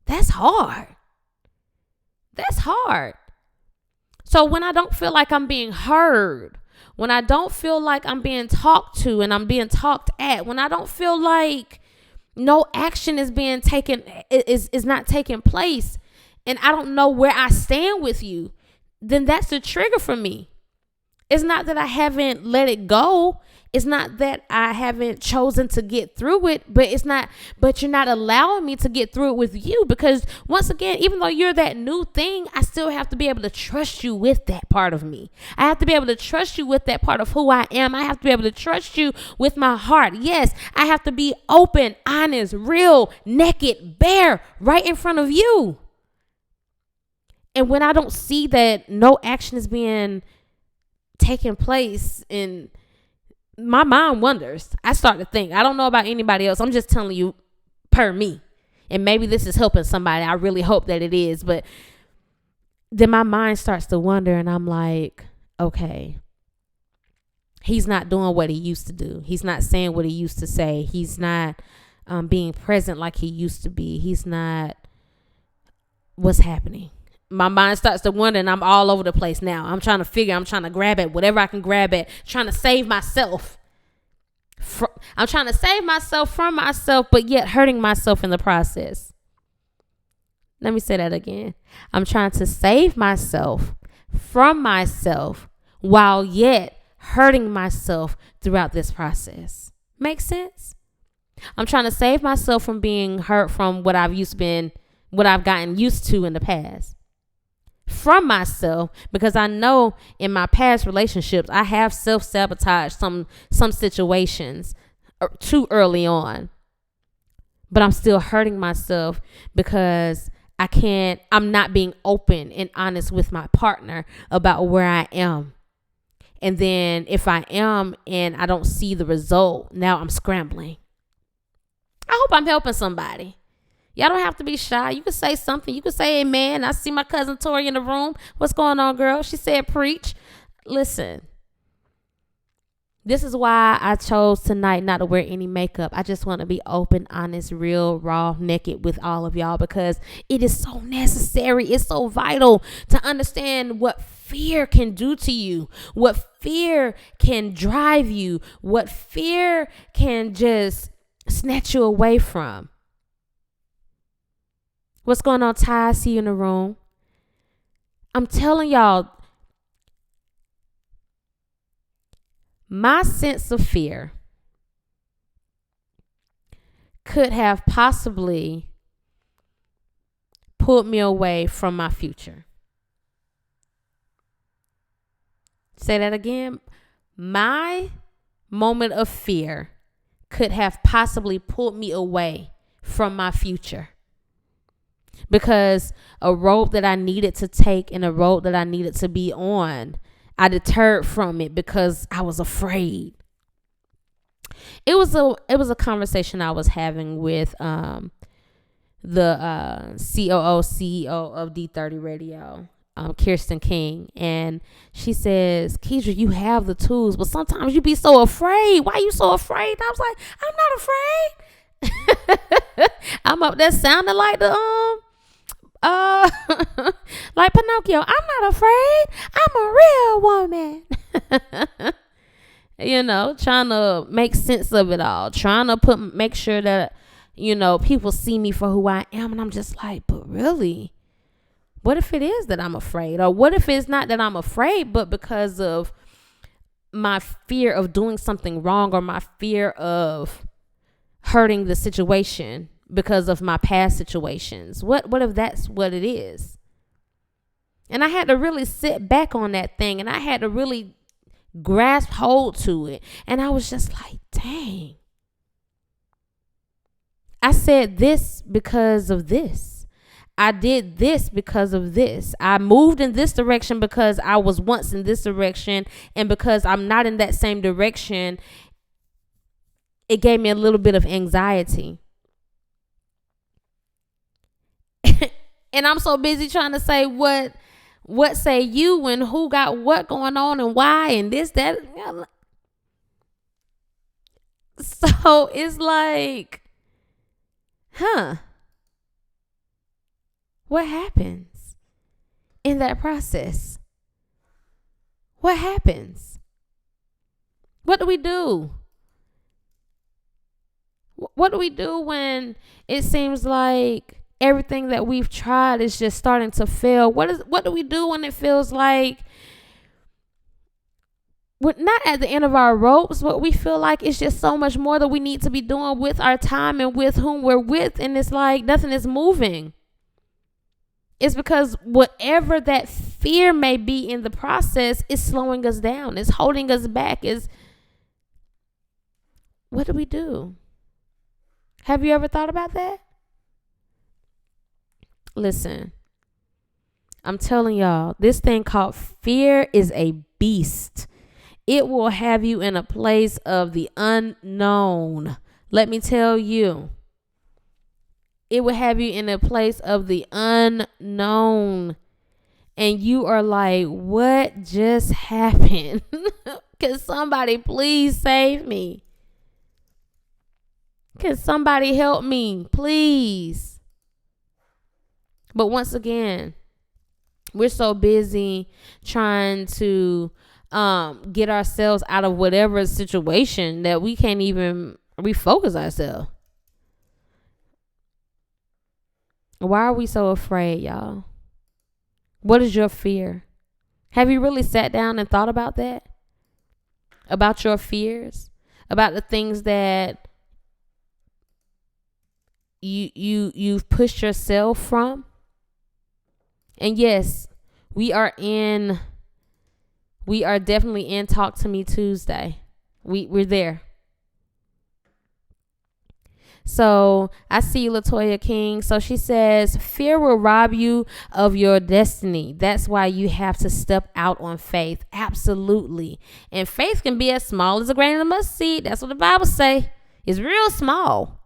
that's hard. That's hard. So when I don't feel like I'm being heard, when I don't feel like I'm being talked to and I'm being talked at, when I don't feel like no action is being taken, is not taking place, and I don't know where I stand with you, then that's the trigger for me. It's not that I haven't let it go. It's not that I haven't chosen to get through it, but you're not allowing me to get through it with you, because once again, even though you're that new thing, I still have to be able to trust you with that part of me. I have to be able to trust you with that part of who I am. I have to be able to trust you with my heart. Yes, I have to be open, honest, real, naked, bare, right in front of you. And when I don't see that no action is being taking place, and my mind wanders, I start to think. I don't know about anybody else. I'm just telling you per me. And maybe this is helping somebody. I really hope that it is. But then my mind starts to wander, and I'm like, okay, he's not doing what he used to do. He's not saying what he used to say. He's not being present like he used to be. He's not. What's happening? My mind starts to wonder, and I'm all over the place now. I'm trying to grab at whatever I can grab at, trying to save myself. I'm trying to save myself from myself, but yet hurting myself in the process. Let me say that again. I'm trying to save myself from myself while yet hurting myself throughout this process. Make sense? I'm trying to save myself from being hurt from what I've gotten used to in the past. From myself, because I know in my past relationships I have self-sabotaged some situations too early on. But I'm still hurting myself because I'm not being open and honest with my partner about where I am. And then if I am and I don't see the result, now I'm scrambling. I hope I'm helping somebody. Y'all don't have to be shy. You can say something. You can say amen. I see my cousin Tori in the room. What's going on, girl? She said preach. Listen, this is why I chose tonight not to wear any makeup. I just want to be open, honest, real, raw, naked with all of y'all because it is so necessary. It's so vital to understand what fear can do to you, what fear can drive you, what fear can just snatch you away from. What's going on, Ty? I see you in the room. I'm telling y'all, my sense of fear could have possibly pulled me away from my future. Say that again. My moment of fear could have possibly pulled me away from my future. Because a road that I needed to take and a road that I needed to be on, I deterred from it because I was afraid. It was a conversation I was having with the COO CEO of D30 Radio, Kirsten King, and she says, Keisha, you have the tools, but sometimes you be so afraid. Why are you so afraid? I was like, I'm not afraid. I'm up there sounding like the like Pinocchio. I'm not afraid. I'm a real woman. Trying to make sense of it all. Trying to make sure that, people see me for who I am. And I'm just like, but really, what if it is that I'm afraid? Or what if it's not that I'm afraid, but because of my fear of doing something wrong or my fear of hurting the situation because of my past situations? What if that's what it is? And I had to really sit back on that thing, and I had to really grasp hold to it. And I was just like, dang. I said this because of this. I did this because of this. I moved in this direction because I was once in this direction, and because I'm not in that same direction, it gave me a little bit of anxiety. And I'm so busy trying to say what say you and who got what going on and why and this, that. So it's like, what happens in that process? What happens? What do we do? What do we do when it seems like everything that we've tried is just starting to fail? What do we do when it feels like we're not at the end of our ropes, but we feel like it's just so much more that we need to be doing with our time and with whom we're with, and it's like nothing is moving? It's because whatever that fear may be in the process is slowing us down. It's holding us back. What do we do? Have you ever thought about that? Listen, I'm telling y'all, this thing called fear is a beast. It will have you in a place of the unknown. Let me tell you. It will have you in a place of the unknown. And you are like, what just happened? Can somebody please save me? Can somebody help me, please? But once again, we're so busy trying to get ourselves out of whatever situation that we can't even refocus ourselves. Why are we so afraid, y'all? What is your fear? Have you really sat down and thought about that? About your fears? about the things that you've pushed yourself from. And yes, we are definitely in Talk to Me Tuesday. We're there. So I see Latoya King. So she says, fear will rob you of your destiny. That's why you have to step out on faith. Absolutely. And faith can be as small as a grain of mustard seed. That's what the Bible say. It's real small.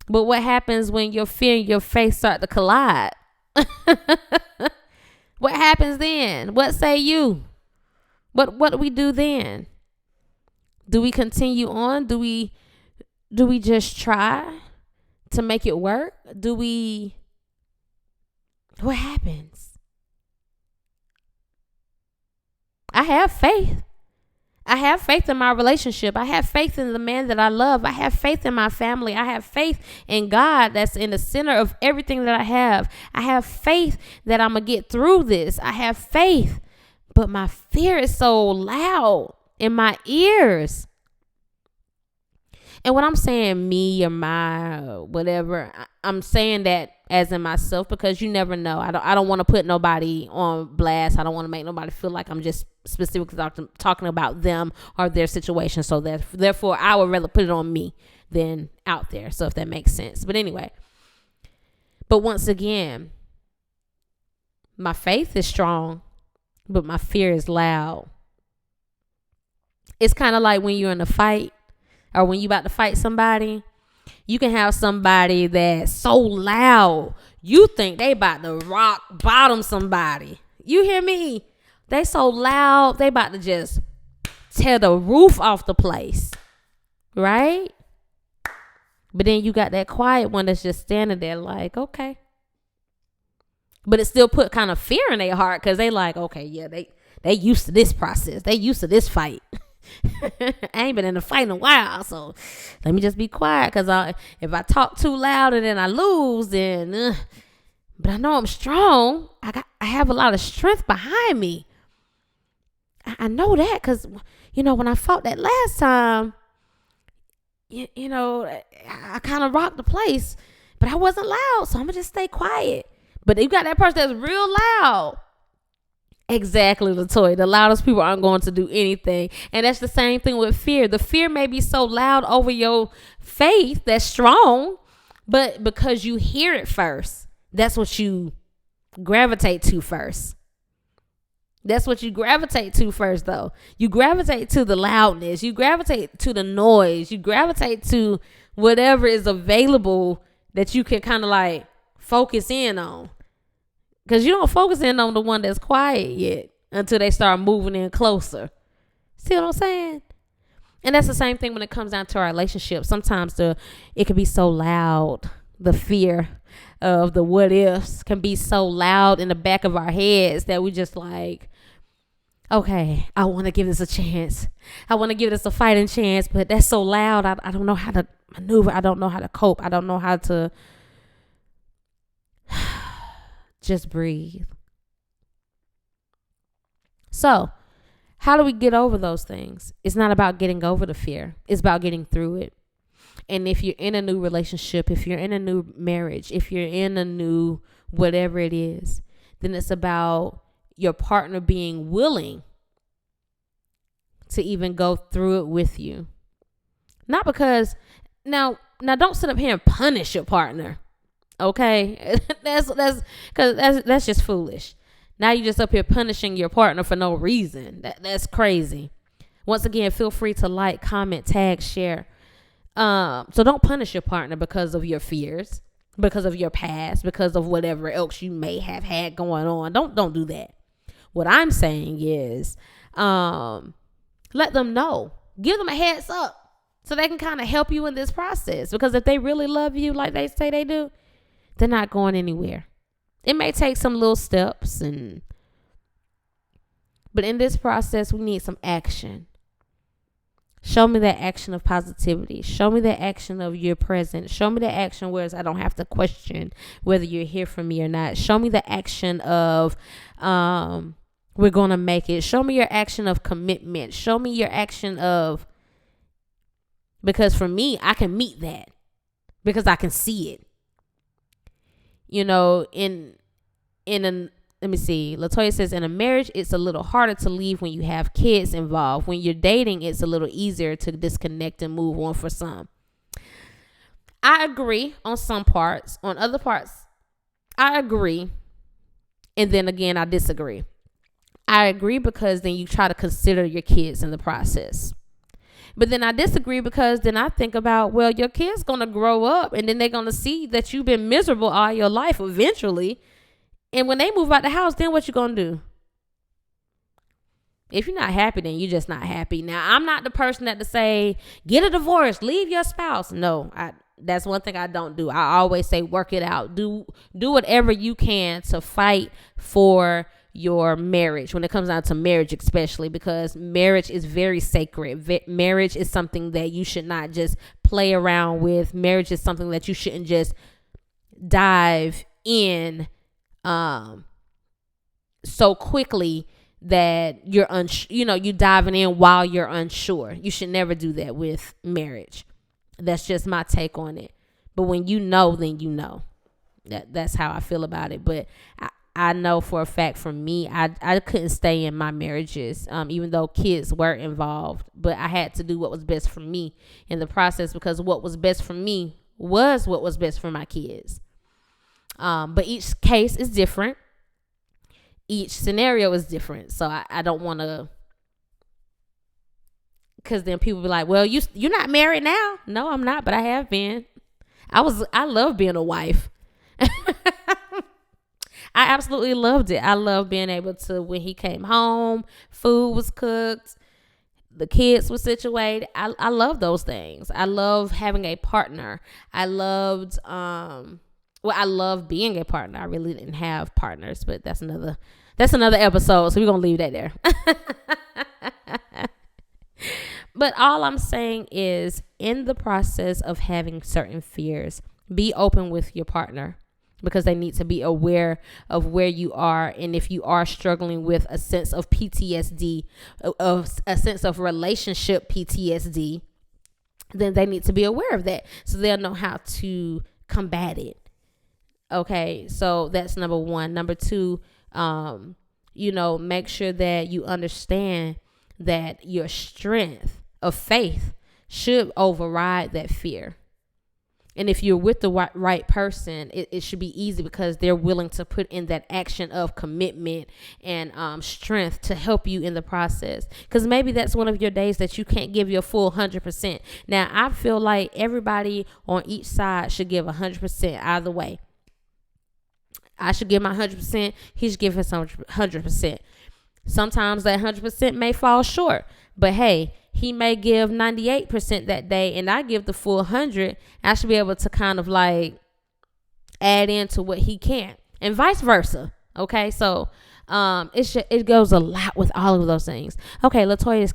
But what happens when your fear and your faith start to collide? What happens then? What say you? What do we do then? Do we continue on? Do we just try to make it work? What happens? I have faith. I have faith in my relationship. I have faith in the man that I love. I have faith in my family. I have faith in God that's in the center of everything that I have. I have faith that I'm going to get through this. I have faith. But my fear is so loud in my ears. And when I'm saying me or my whatever, I'm saying that as in myself, because you never know. I don't want to put nobody on blast. I don't want to make nobody feel like I'm just specifically talking about them or their situation. So therefore, I would rather put it on me than out there. So if that makes sense. But anyway, but once again, my faith is strong, but my fear is loud. It's kind of like when you're in a fight or when you about to fight somebody. You can have somebody that's so loud, you think they about to rock bottom somebody. You hear me? They so loud, they about to just tear the roof off the place. Right? But then you got that quiet one that's just standing there like, okay. But it still put kind of fear in their heart because they like, okay, yeah, they used to this process. They used to this fight. I ain't been in a fight in a while, so let me just be quiet, because if I talk too loud and then I lose, then but I know I'm strong. I have a lot of strength behind me. I know that because when I fought that last time, I kind of rocked the place, but I wasn't loud, so I'm gonna just stay quiet. But you got that person that's real loud. Exactly, Latoya. The loudest people aren't going to do anything. And that's the same thing with fear. The fear may be so loud over your faith that's strong, but because you hear it first, that's what you gravitate to first. That's what you gravitate to first, though. You gravitate to the loudness. You gravitate to the noise. You gravitate to whatever is available that you can kind of like focus in on. Because you don't focus in on the one that's quiet yet until they start moving in closer. See what I'm saying? And that's the same thing when it comes down to our relationship. Sometimes it can be so loud. The fear of the what ifs can be so loud in the back of our heads that we just like, okay, I want to give this a chance. I want to give this a fighting chance, but that's so loud. I don't know how to maneuver. I don't know how to cope. I don't know how to just breathe. So, how do we get over those things? It's not about getting over the fear. It's about getting through it. And if you're in a new relationship, if you're in a new marriage, if you're in a new whatever it is, then it's about your partner being willing to even go through it with you. Not because, now don't sit up here and punish your partner. Okay? that's just foolish. Now you just up here punishing your partner for no reason. That's crazy. Once again, feel free to like, comment, tag, share. So don't punish your partner because of your fears, because of your past, because of whatever else you may have had going on. Don't do that. What I'm saying is, let them know. Give them a heads up so they can kind of help you in this process. Because if they really love you like they say they do, they're not going anywhere. It may take some little steps, but in this process, we need some action. Show me that action of positivity. Show me that action of you're present. Show me the action where I don't have to question whether you're here for me or not. Show me the action of we're going to make it. Show me your action of commitment. Show me your action of Because for me, I can meet that because I can see it. You know, let me see. Latoya says, in a marriage, it's a little harder to leave when you have kids involved. When you're dating, it's a little easier to disconnect and move on for some. I agree on some parts. On other parts, I agree. And then again, I disagree. I agree because then you try to consider your kids in the process. But then I disagree because then I think about, well, your kid's going to grow up and then they're going to see that you've been miserable all your life eventually. And when they move out the house, then what you going to do? If you're not happy, then you're just not happy. Now, I'm not the person that to say, get a divorce, leave your spouse. No, that's one thing I don't do. I always say, work it out. Do whatever you can to fight for your marriage, when it comes down to marriage, especially because marriage is very sacred. Marriage is something that you should not just play around with. Marriage is something that you shouldn't just dive in so quickly that you're you diving in while you're unsure. You should never do that with marriage. That's just my take on it. But when you know, then you know. That's how I feel about it. But I know for a fact for me, I couldn't stay in my marriages, even though kids were involved. But I had to do what was best for me in the process, because what was best for me was what was best for my kids. But each case is different. Each scenario is different. So I don't want to, because then people be like, well, you're not married now. No, I'm not, but I have been. I love being a wife. I absolutely loved it. I love being able to, when he came home, food was cooked, the kids were situated. I love those things. I love having a partner. I loved, I love being a partner. I really didn't have partners, but that's another episode. So we're going to leave that there. But all I'm saying is, in the process of having certain fears, be open with your partner, because they need to be aware of where you are. And if you are struggling with a sense of PTSD, of a sense of relationship PTSD, then they need to be aware of that so they'll know how to combat it. Okay, so that's number one. Number two, make sure that you understand that your strength of faith should override that fear. And if you're with the right person, it should be easy, because they're willing to put in that action of commitment and strength to help you in the process. Because maybe that's one of your days that you can't give your full 100%. Now, I feel like everybody on each side should give 100% either way. I should give my 100%. He should give his 100%. Sometimes that 100% may fall short. But hey, he may give 98% that day and I give the full 100. I should be able to kind of like add into what he can't, and vice versa. Okay, so it goes a lot with all of those things. Okay, Latoya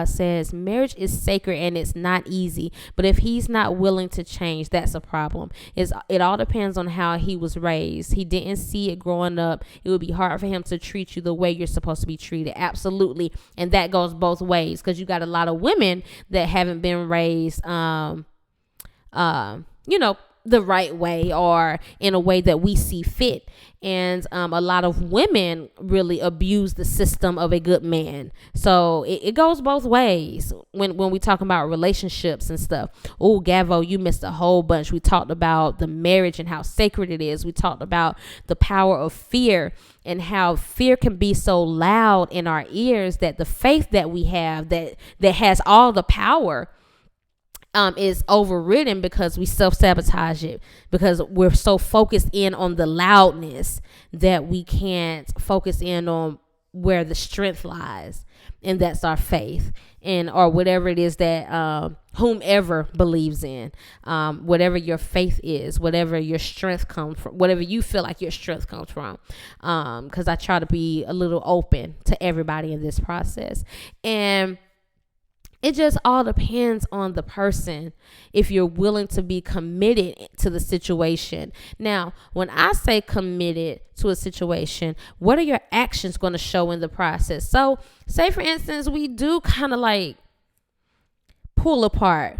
says, marriage is sacred and it's not easy, but if he's not willing to change, that's a problem. It all depends on how he was raised. He didn't see it growing up. It would be hard for him to treat you the way you're supposed to be treated. Absolutely. And that goes both ways, because you got a lot of women that haven't been raised the right way, or in a way that we see fit. And a lot of women really abuse the system of a good man. So it goes both ways when we talk about relationships and stuff. Oh, Gavo, you missed a whole bunch. We talked about the marriage and how sacred it is. We talked about the power of fear and how fear can be so loud in our ears that the faith that we have that has all the power is overridden, because we self-sabotage it, because we're so focused in on the loudness that we can't focus in on where the strength lies, and that's our faith, and or whatever it is that whomever believes in, whatever your faith is, whatever your strength comes from, whatever you feel like your strength comes from, because I try to be a little open to everybody in this process. And it just all depends on the person, if you're willing to be committed to the situation. Now, when I say committed to a situation, what are your actions going to show in the process? So, say for instance, we do kind of like pull apart.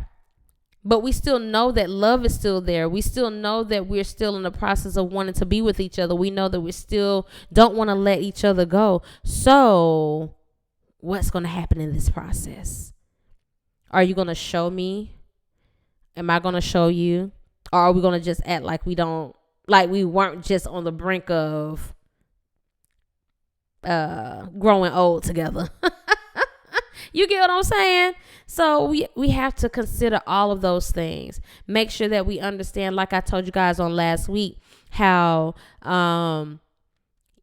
But we still know that love is still there. We still know that we're still in the process of wanting to be with each other. We know that we still don't want to let each other go. So what's going to happen in this process? Are you going to show me? Am I going to show you? Or are we going to just act like we weren't just on the brink of growing old together? You get what I'm saying? So we have to consider all of those things. Make sure that we understand, like I told you guys on last week, how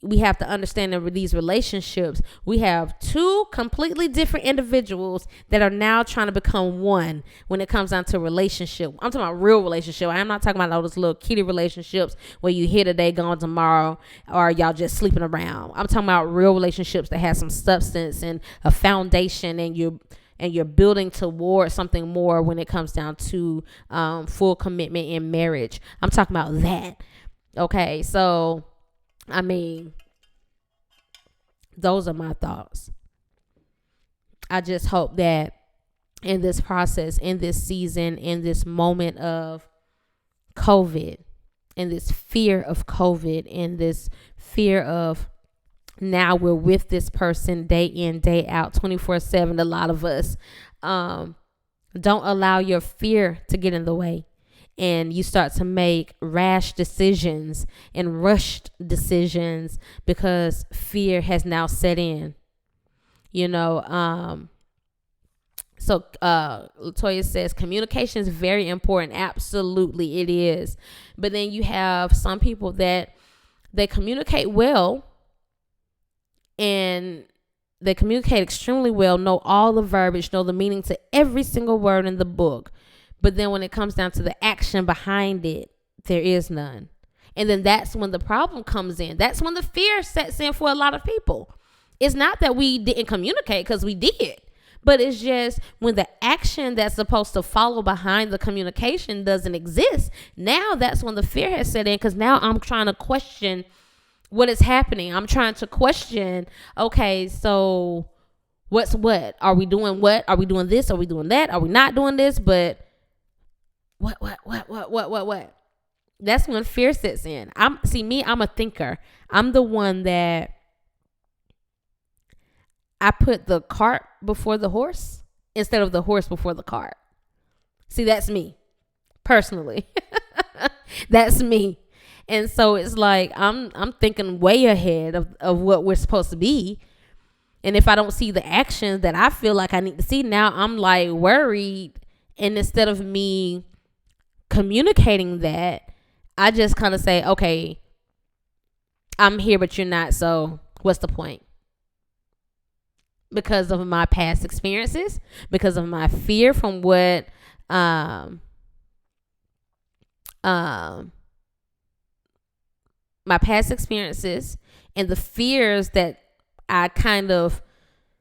we have to understand that with these relationships, we have two completely different individuals that are now trying to become one when it comes down to relationship. I'm talking about real relationship. I'm not talking about all those little kitty relationships where you here today, gone tomorrow, or y'all just sleeping around. I'm talking about real relationships that have some substance and a foundation, and you're building towards something more when it comes down to full commitment in marriage. I'm talking about that. Okay, so I mean, those are my thoughts. I just hope that in this process, in this season, in this moment of COVID, in this fear of COVID, in this fear of now we're with this person day in, day out, 24/7, a lot of us, don't allow your fear to get in the way. And you start to make rash decisions and rushed decisions because fear has now set in. So Latoya says communication is very important. Absolutely, it is. But then you have some people that they communicate well, and they communicate extremely well, know all the verbiage, know the meaning to every single word in the book. But then when it comes down to the action behind it, there is none. And then that's when the problem comes in. That's when the fear sets in for a lot of people. It's not that we didn't communicate, because we did. But it's just when the action that's supposed to follow behind the communication doesn't exist, now that's when the fear has set in, because now I'm trying to question what is happening. I'm trying to question, okay, so what's what? Are we doing what? Are we doing this? Are we doing that? Are we not doing this? But what? That's when fear sets in. I'm a thinker. I'm the one that I put the cart before the horse instead of the horse before the cart. See, that's me personally. That's me. And so it's like I'm thinking way ahead of what we're supposed to be. And if I don't see the actions that I feel like I need to see, now I'm like worried. And instead of me communicating that, I just kind of say, okay, I'm here, but you're not. So what's the point? Because of my past experiences, because of my fear from what my past experiences and the fears that I kind of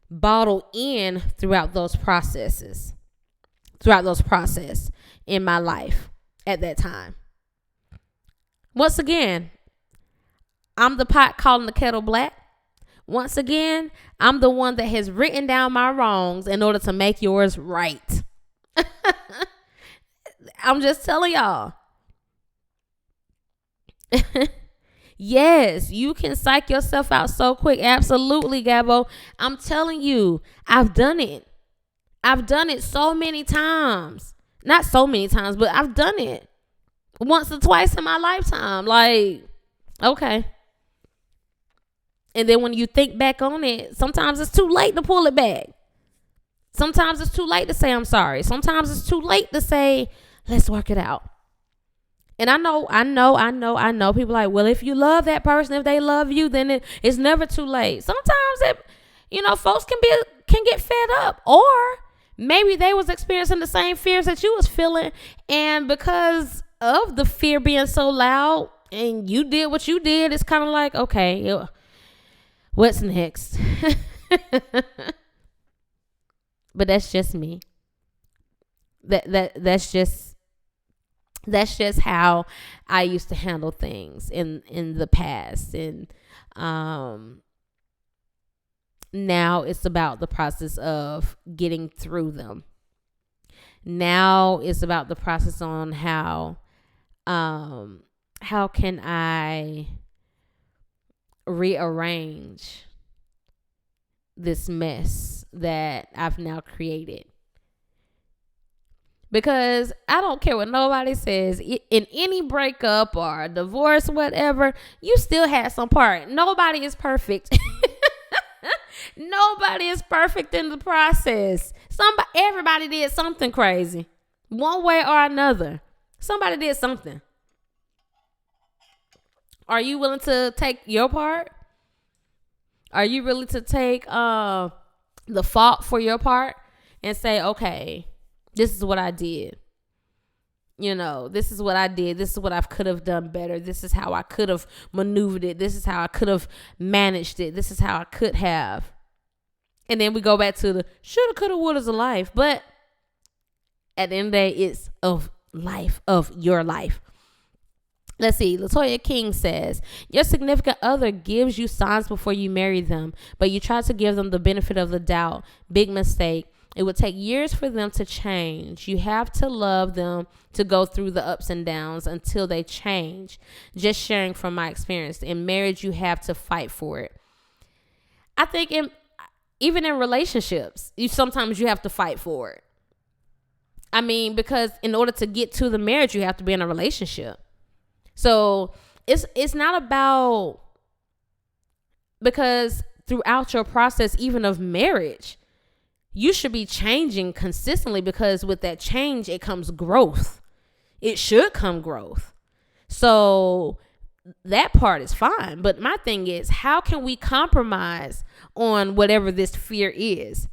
bottle in throughout those processes in my life at that time. Once again, I'm the pot calling the kettle black. Once again, I'm the one that has written down my wrongs in order to make yours right. I'm just telling y'all. Yes, you can psych yourself out so quick. Absolutely, Gabo. I'm telling you, I've done it. I've done it so many times. Not so many times, but I've done it once or twice in my lifetime. Like, okay. And then when you think back on it, sometimes it's too late to pull it back. Sometimes it's too late to say I'm sorry. Sometimes it's too late to say, let's work it out. And I know. People are like, well, if you love that person, if they love you, then it's never too late. Sometimes folks can get fed up, or maybe they was experiencing the same fears that you was feeling, and because of the fear being so loud, and you did what you did, it's kind of like, okay, what's next? But that's just me. That's just how I used to handle things in the past. And now it's about the process of getting through them. Now it's about the process on how can I rearrange this mess that I've now created. Because I don't care what nobody says, in any breakup or divorce, whatever, you still had some part. Nobody is perfect. Nobody is perfect in the process. Everybody did something crazy, one way or another. Somebody did something. Are you willing to take your part? Are you willing to take the fault for your part and say, okay, this is what I did. This is what I did. This is what I could have done better. This is how I could have maneuvered it. This is how I could have managed it. This is how I could have. And then we go back to the shoulda, coulda, wouldas of life. But at the end of the day, it's of life, of your life. Let's see. Latoya King says, your significant other gives you signs before you marry them, but you try to give them the benefit of the doubt. Big mistake. It would take years for them to change. You have to love them to go through the ups and downs until they change. Just sharing from my experience. In marriage, you have to fight for it. I think even in relationships, sometimes you have to fight for it. I mean, because in order to get to the marriage, you have to be in a relationship. So it's not about, because throughout your process, even of marriage, you should be changing consistently, because with that change, it comes growth. It should come growth. So that part is fine. But my thing is, how can we compromise on whatever this fear is?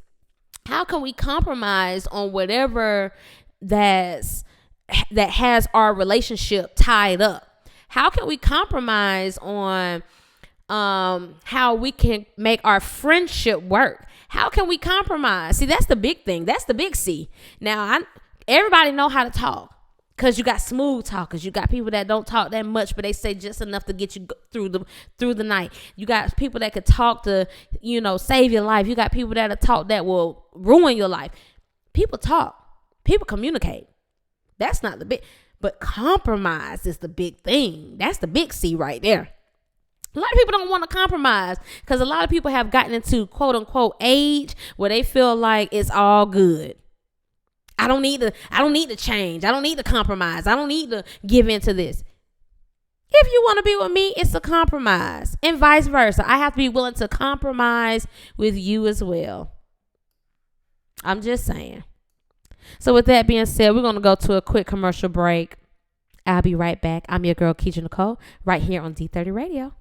How can we compromise on whatever that has our relationship tied up? How can we compromise on how we can make our friendship work? How can we compromise? See, that's the big thing. That's the big C. Now, everybody know how to talk, because you got smooth talkers. You got people that don't talk that much, but they say just enough to get you through the night. You got people that could talk to, save your life. You got people that talk that will ruin your life. People talk. People communicate. That's not the big, but compromise is the big thing. That's the big C right there. A lot of people don't want to compromise, because a lot of people have gotten into quote unquote age where they feel like it's all good. I don't need to change. I don't need to compromise. I don't need to give into this. If you want to be with me, it's a compromise, and vice versa. I have to be willing to compromise with you as well. I'm just saying. So with that being said, we're going to go to a quick commercial break. I'll be right back. I'm your girl, Keisha Nicole, right here on D30 Radio.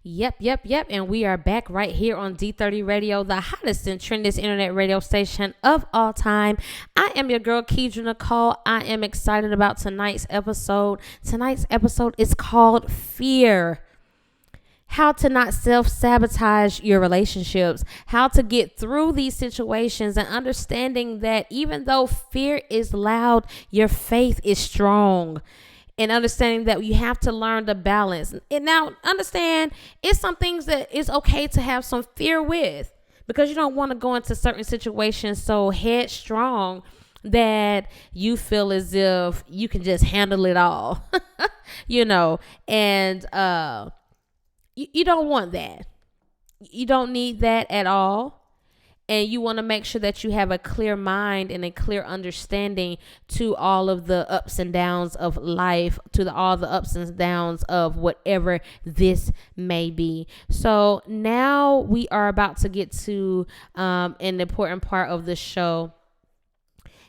Yep. And we are back right here on D30 Radio, the hottest and trendiest internet radio station of all time. I am your girl, Keidra Nicole. I am excited about tonight's episode. Tonight's episode is called Fear. How to not self-sabotage your relationships, how to get through these situations, and understanding that even though fear is loud, your faith is strong. And understanding that you have to learn the balance. And now understand, it's some things that it's okay to have some fear with, because you don't want to go into certain situations so headstrong that you feel as if you can just handle it all, and you don't want that. You don't need that at all. And you want to make sure that you have a clear mind and a clear understanding to all of the ups and downs of life, all the ups and downs of whatever this may be. So now we are about to get to an important part of the show.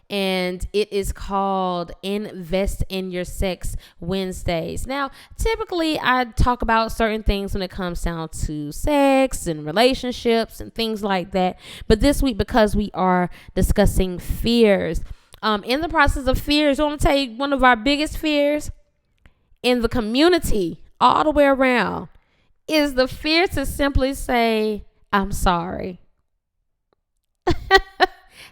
And it is called Invest in Your Sex Wednesdays. Now, typically I talk about certain things when it comes down to sex and relationships and things like that. But this week, because we are discussing fears, in the process of fears, I want to tell you one of our biggest fears in the community all the way around is the fear to simply say, I'm sorry.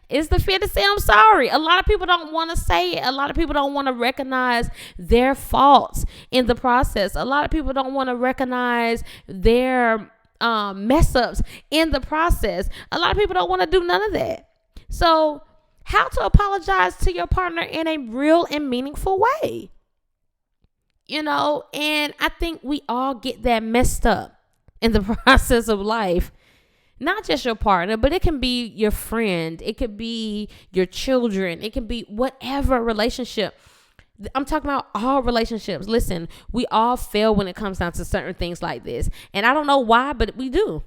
It's the fear to say I'm sorry. A lot of people don't want to say it. A lot of people don't want to recognize their faults in the process. A lot of people don't want to recognize their mess ups in the process. A lot of people don't want to do none of that. So how to apologize to your partner in a real and meaningful way? And I think we all get that messed up in the process of life. Not just your partner, but it can be your friend. It could be your children. It can be whatever relationship. I'm talking about all relationships. Listen, we all fail when it comes down to certain things like this. And I don't know why, but we do.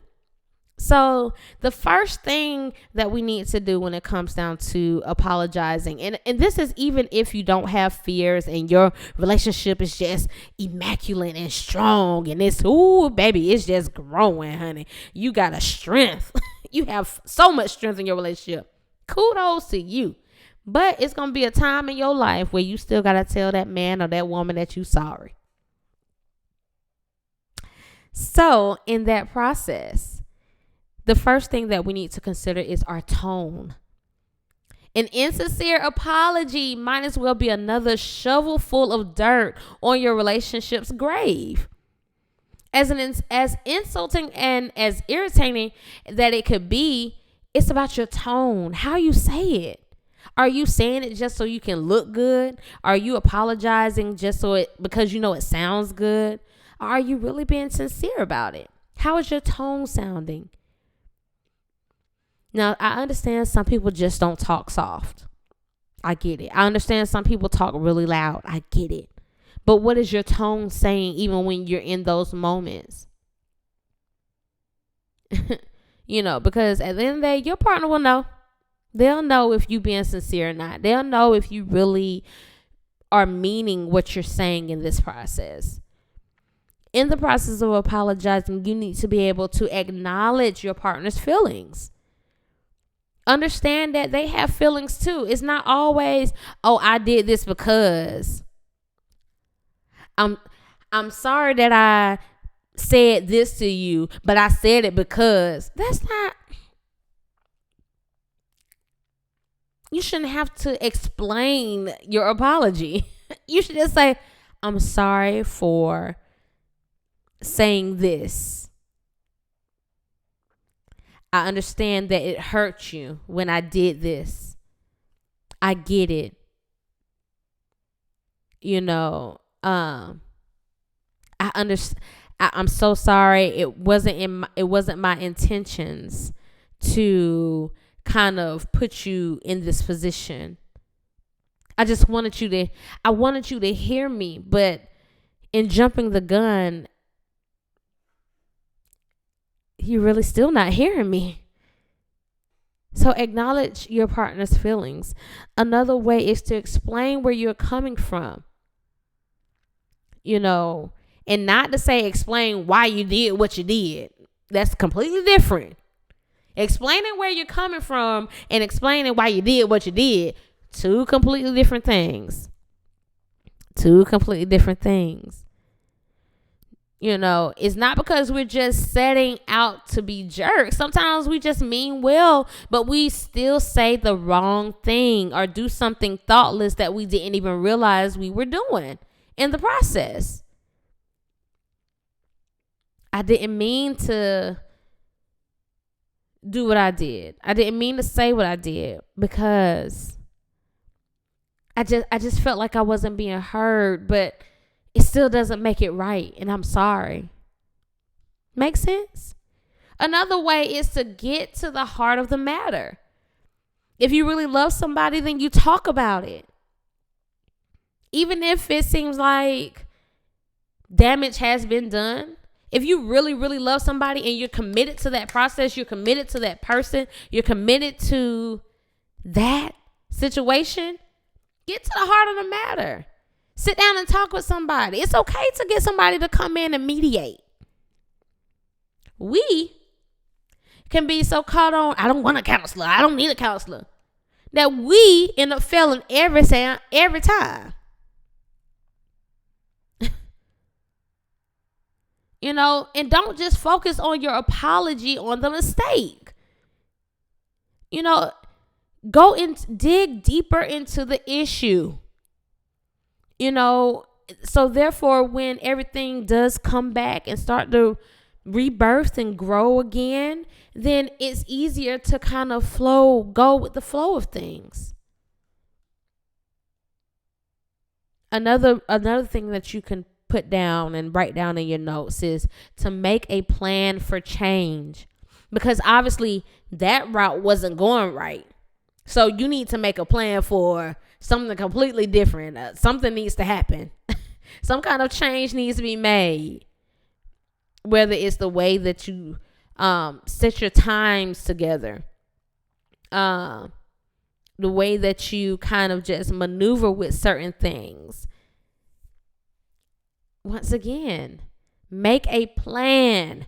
So the first thing that we need to do when it comes down to apologizing, and this is even if you don't have fears and your relationship is just immaculate and strong and it's, ooh, baby, it's just growing, honey. You got a strength. You have so much strength in your relationship. Kudos to you. But it's going to be a time in your life where you still got to tell that man or that woman that you're sorry. So in that process, the first thing that we need to consider is our tone. An insincere apology might as well be another shovel full of dirt on your relationship's grave. As insulting and as irritating that it could be, it's about your tone, how you say it. Are you saying it just so you can look good? Are you apologizing just because it sounds good? Or are you really being sincere about it? How is your tone sounding? Now, I understand some people just don't talk soft. I get it. I understand some people talk really loud. I get it. But what is your tone saying even when you're in those moments? Because at the end of the day, your partner will know. They'll know if you being sincere or not. They'll know if you really are meaning what you're saying in this process. In the process of apologizing, you need to be able to acknowledge your partner's feelings. Understand that they have feelings too. It's not always, oh, I did this because I'm sorry that I said this to you, but I said it because. That's not. You shouldn't have to explain your apology. You should just say, I'm sorry for saying this. I understand that it hurt you when I did this. I get it. I understand. I'm so sorry. It wasn't my intentions to kind of put you in this position. I wanted you to hear me, but in jumping the gun, you're really still not hearing me. So acknowledge your partner's feelings. Another way is to explain where you're coming from. and not to say explain why you did what you did. That's completely different. Explaining where you're coming from and explaining why you did what you did, two completely different things. Two completely different things. It's not because we're just setting out to be jerks. Sometimes we just mean well, but we still say the wrong thing or do something thoughtless that we didn't even realize we were doing in the process. I didn't mean to do what I did. I didn't mean to say what I did because I just felt like I wasn't being heard, but it still doesn't make it right, and I'm sorry. Make sense? Another way is to get to the heart of the matter. If you really love somebody, then you talk about it. Even if it seems like damage has been done, if you really, really love somebody and you're committed to that process, you're committed to that person, you're committed to that situation, get to the heart of the matter. Sit down and talk with somebody. It's okay to get somebody to come in and mediate. We can be so caught on, I don't want a counselor, I don't need a counselor, that we end up failing every time. And don't just focus on your apology on the mistake. Go and dig deeper into the issue. So therefore, when everything does come back and start to rebirth and grow again, then it's easier to kind of go with the flow of things. Another thing that you can put down and write down in your notes is to make a plan for change, because obviously that route wasn't going right. So you need to make a plan for something completely different. Something needs to happen. Some kind of change needs to be made. Whether it's the way that you set your times together. The way that you kind of just maneuver with certain things. Once again, make a plan.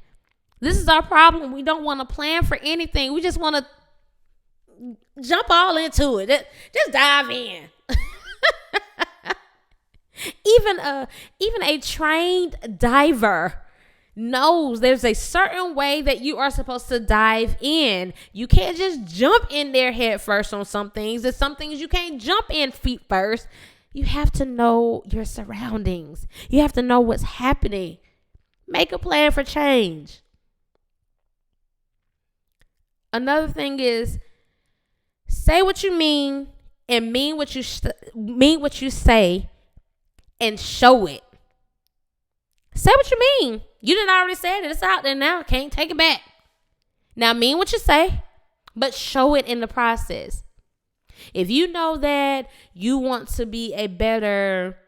This is our problem. We don't want to plan for anything. We just want to jump all into it. Just dive in. Even a trained diver knows there's a certain way that you are supposed to dive in. You can't just jump in there head first on some things. There's some things you can't jump in feet first. You have to know your surroundings. You have to know what's happening. Make a plan for change. Another thing is, say what you mean and mean what you say, and show it. Say what you mean. You didn't already said it. It's out there now. Can't take it back. Now mean what you say, but show it in the process. If you know that you want to be a better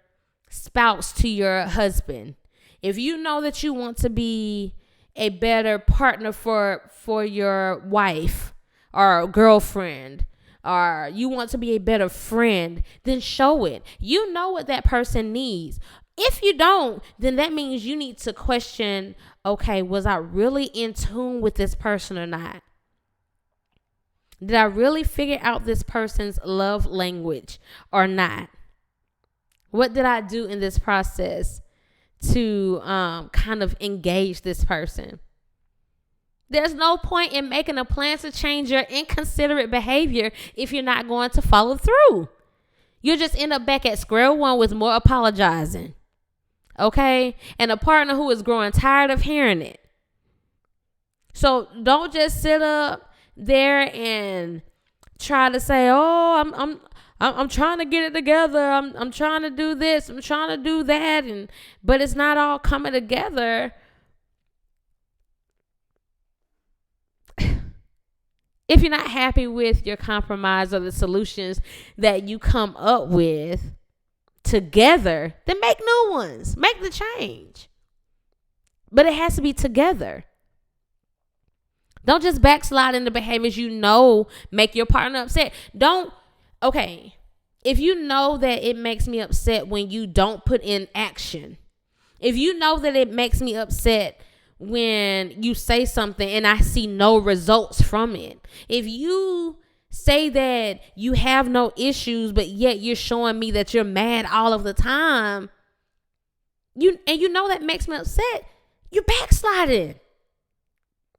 spouse to your husband, if you know that you want to be a better partner for your wife or girlfriend, or you want to be a better friend, then show it. You know what that person needs. If you don't, then that means you need to question, okay, was I really in tune with this person or not? Did I really figure out this person's love language or not? What did I do in this process to kind of engage this person? There's no point in making a plan to change your inconsiderate behavior if you're not going to follow through. You'll just end up back at square one with more apologizing. Okay? And a partner who is growing tired of hearing it. So don't just sit up there and try to say, oh, I'm trying to get it together. I'm trying to do this. I'm trying to do that. But it's not all coming together. If you're not happy with your compromise or the solutions that you come up with together, then make new ones. Make the change. But it has to be together. Don't just backslide into behaviors you know make your partner upset. If you know that it makes me upset when you don't put in action, If you know that it makes me upset when you say something and I see no results from it, if you say that you have no issues, but yet you're showing me that you're mad all of the time, you know that makes me upset, you're backsliding.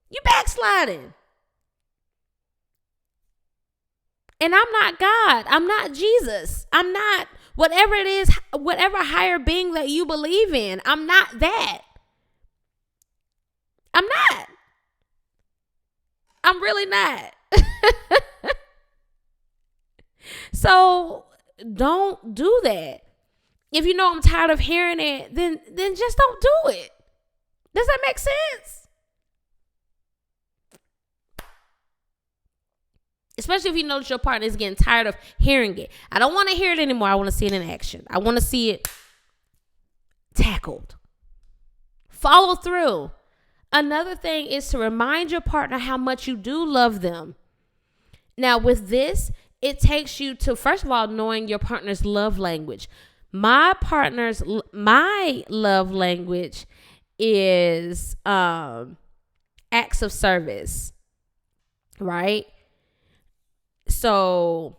You're backsliding. And I'm not God. I'm not Jesus. I'm not whatever it is, whatever higher being that you believe in. I'm not that. I'm not. I'm really not. So don't do that. If you know I'm tired of hearing it, then just don't do it. Does that make sense? Especially if you know that your partner is getting tired of hearing it. I don't want to hear it anymore. I want to see it in action. I want to see it tackled. Follow through. Another thing is to remind your partner how much you do love them. Now, with this, it takes you to, first of all, knowing your partner's love language. My love language is acts of service, right? So,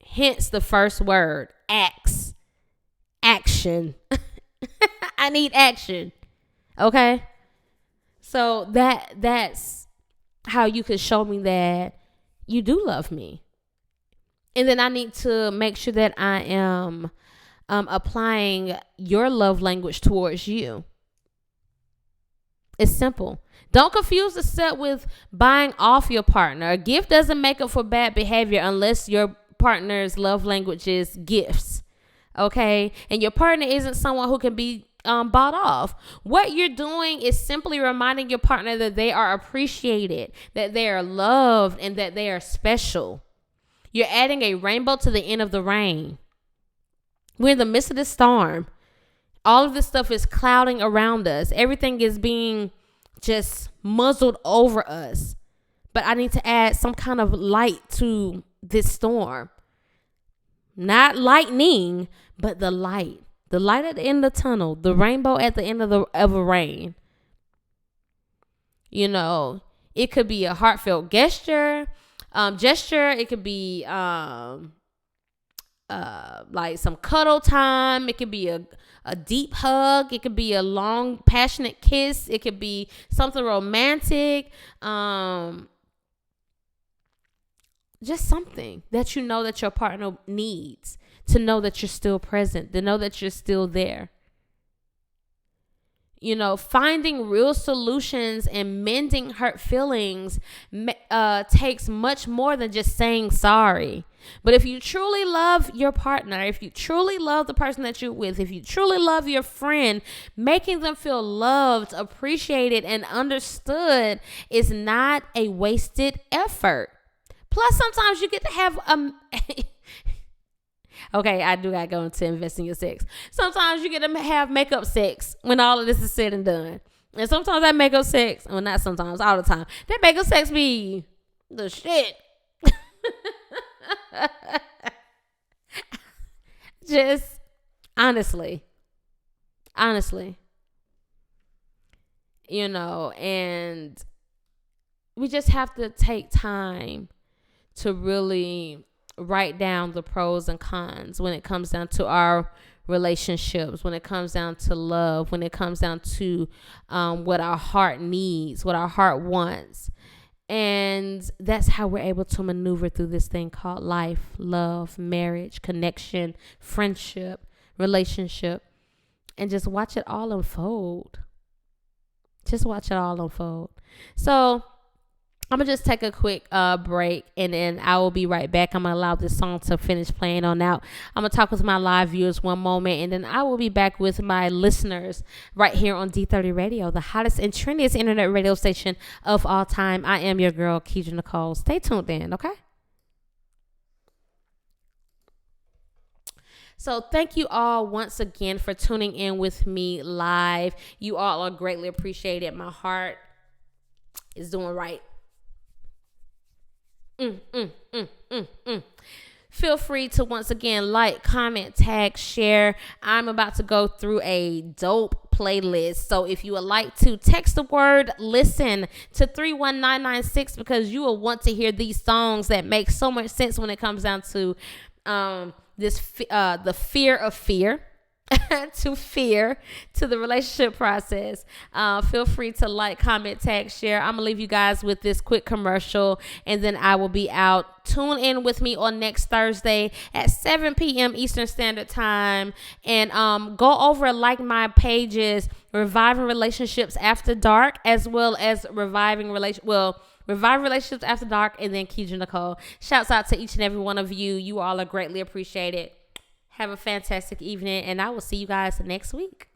hence the first word, acts, action. I need action. Okay? So that's how you can show me that you do love me. And then I need to make sure that I am applying your love language towards you. It's simple. Don't confuse the set with buying off your partner. A gift doesn't make up for bad behavior unless your partner's love language is gifts. Okay? And your partner isn't someone who can be bought off. What you're doing is simply reminding your partner that they are appreciated, that they are loved, and that they are special. You're adding a rainbow to the end of the rain. We're in the midst of this storm. All of this stuff is clouding around us. Everything is being just muzzled over us. But I need to add some kind of light to this storm. Not lightning, but the light. The light at the end of the tunnel. The rainbow at the end of a rain. You know, it could be a heartfelt gesture. It could be like some cuddle time. It could be a deep hug. It could be a long, passionate kiss. It could be something romantic. Just something that you know that your partner needs, to know that you're still present, to know that you're still there. You know, finding real solutions and mending hurt feelings takes much more than just saying sorry. But if you truly love your partner, if you truly love the person that you're with, if you truly love your friend, making them feel loved, appreciated, and understood is not a wasted effort. Plus, sometimes you get to have okay, I do gotta go into investing in sex. Sometimes you get to have makeup sex when all of this is said and done. And sometimes that makeup sex, well, not sometimes, all the time, that makeup sex be the shit. Just honestly, you know, and we just have to take time to really write down the pros and cons when it comes down to our relationships, when it comes down to love, when it comes down to what our heart needs, what our heart wants. And that's how we're able to maneuver through this thing called life, love, marriage, connection, friendship, relationship, and just watch it all unfold. Just watch it all unfold. So I'm going to just take a quick break, and then I will be right back. I'm going to allow this song to finish playing on out. I'm going to talk with my live viewers one moment, and then I will be back with my listeners right here on D30 Radio, the hottest and trendiest internet radio station of all time. I am your girl, Keidra Nicole. Stay tuned in, okay? So thank you all once again for tuning in with me live. You all are greatly appreciated. My heart is doing right. Feel free to once again like, comment, tag, share. I'm about to go through a dope playlist. So if you would like to text the word listen to 31996, because you will want to hear these songs that make so much sense when it comes down to the fear of fear. To fear, to the relationship process. Feel free to like, comment, tag, share. I'm gonna leave you guys with this quick commercial, and then I will be out. Tune in with me on next Thursday at 7 p.m. Eastern Standard Time, and go over and like my pages, Reviving Relationships After Dark, as well as Revive Relationships After Dark, and then Keidra Nicole. Shouts out to each and every one of you. You all are greatly appreciated. Have a fantastic evening, and I will see you guys next week.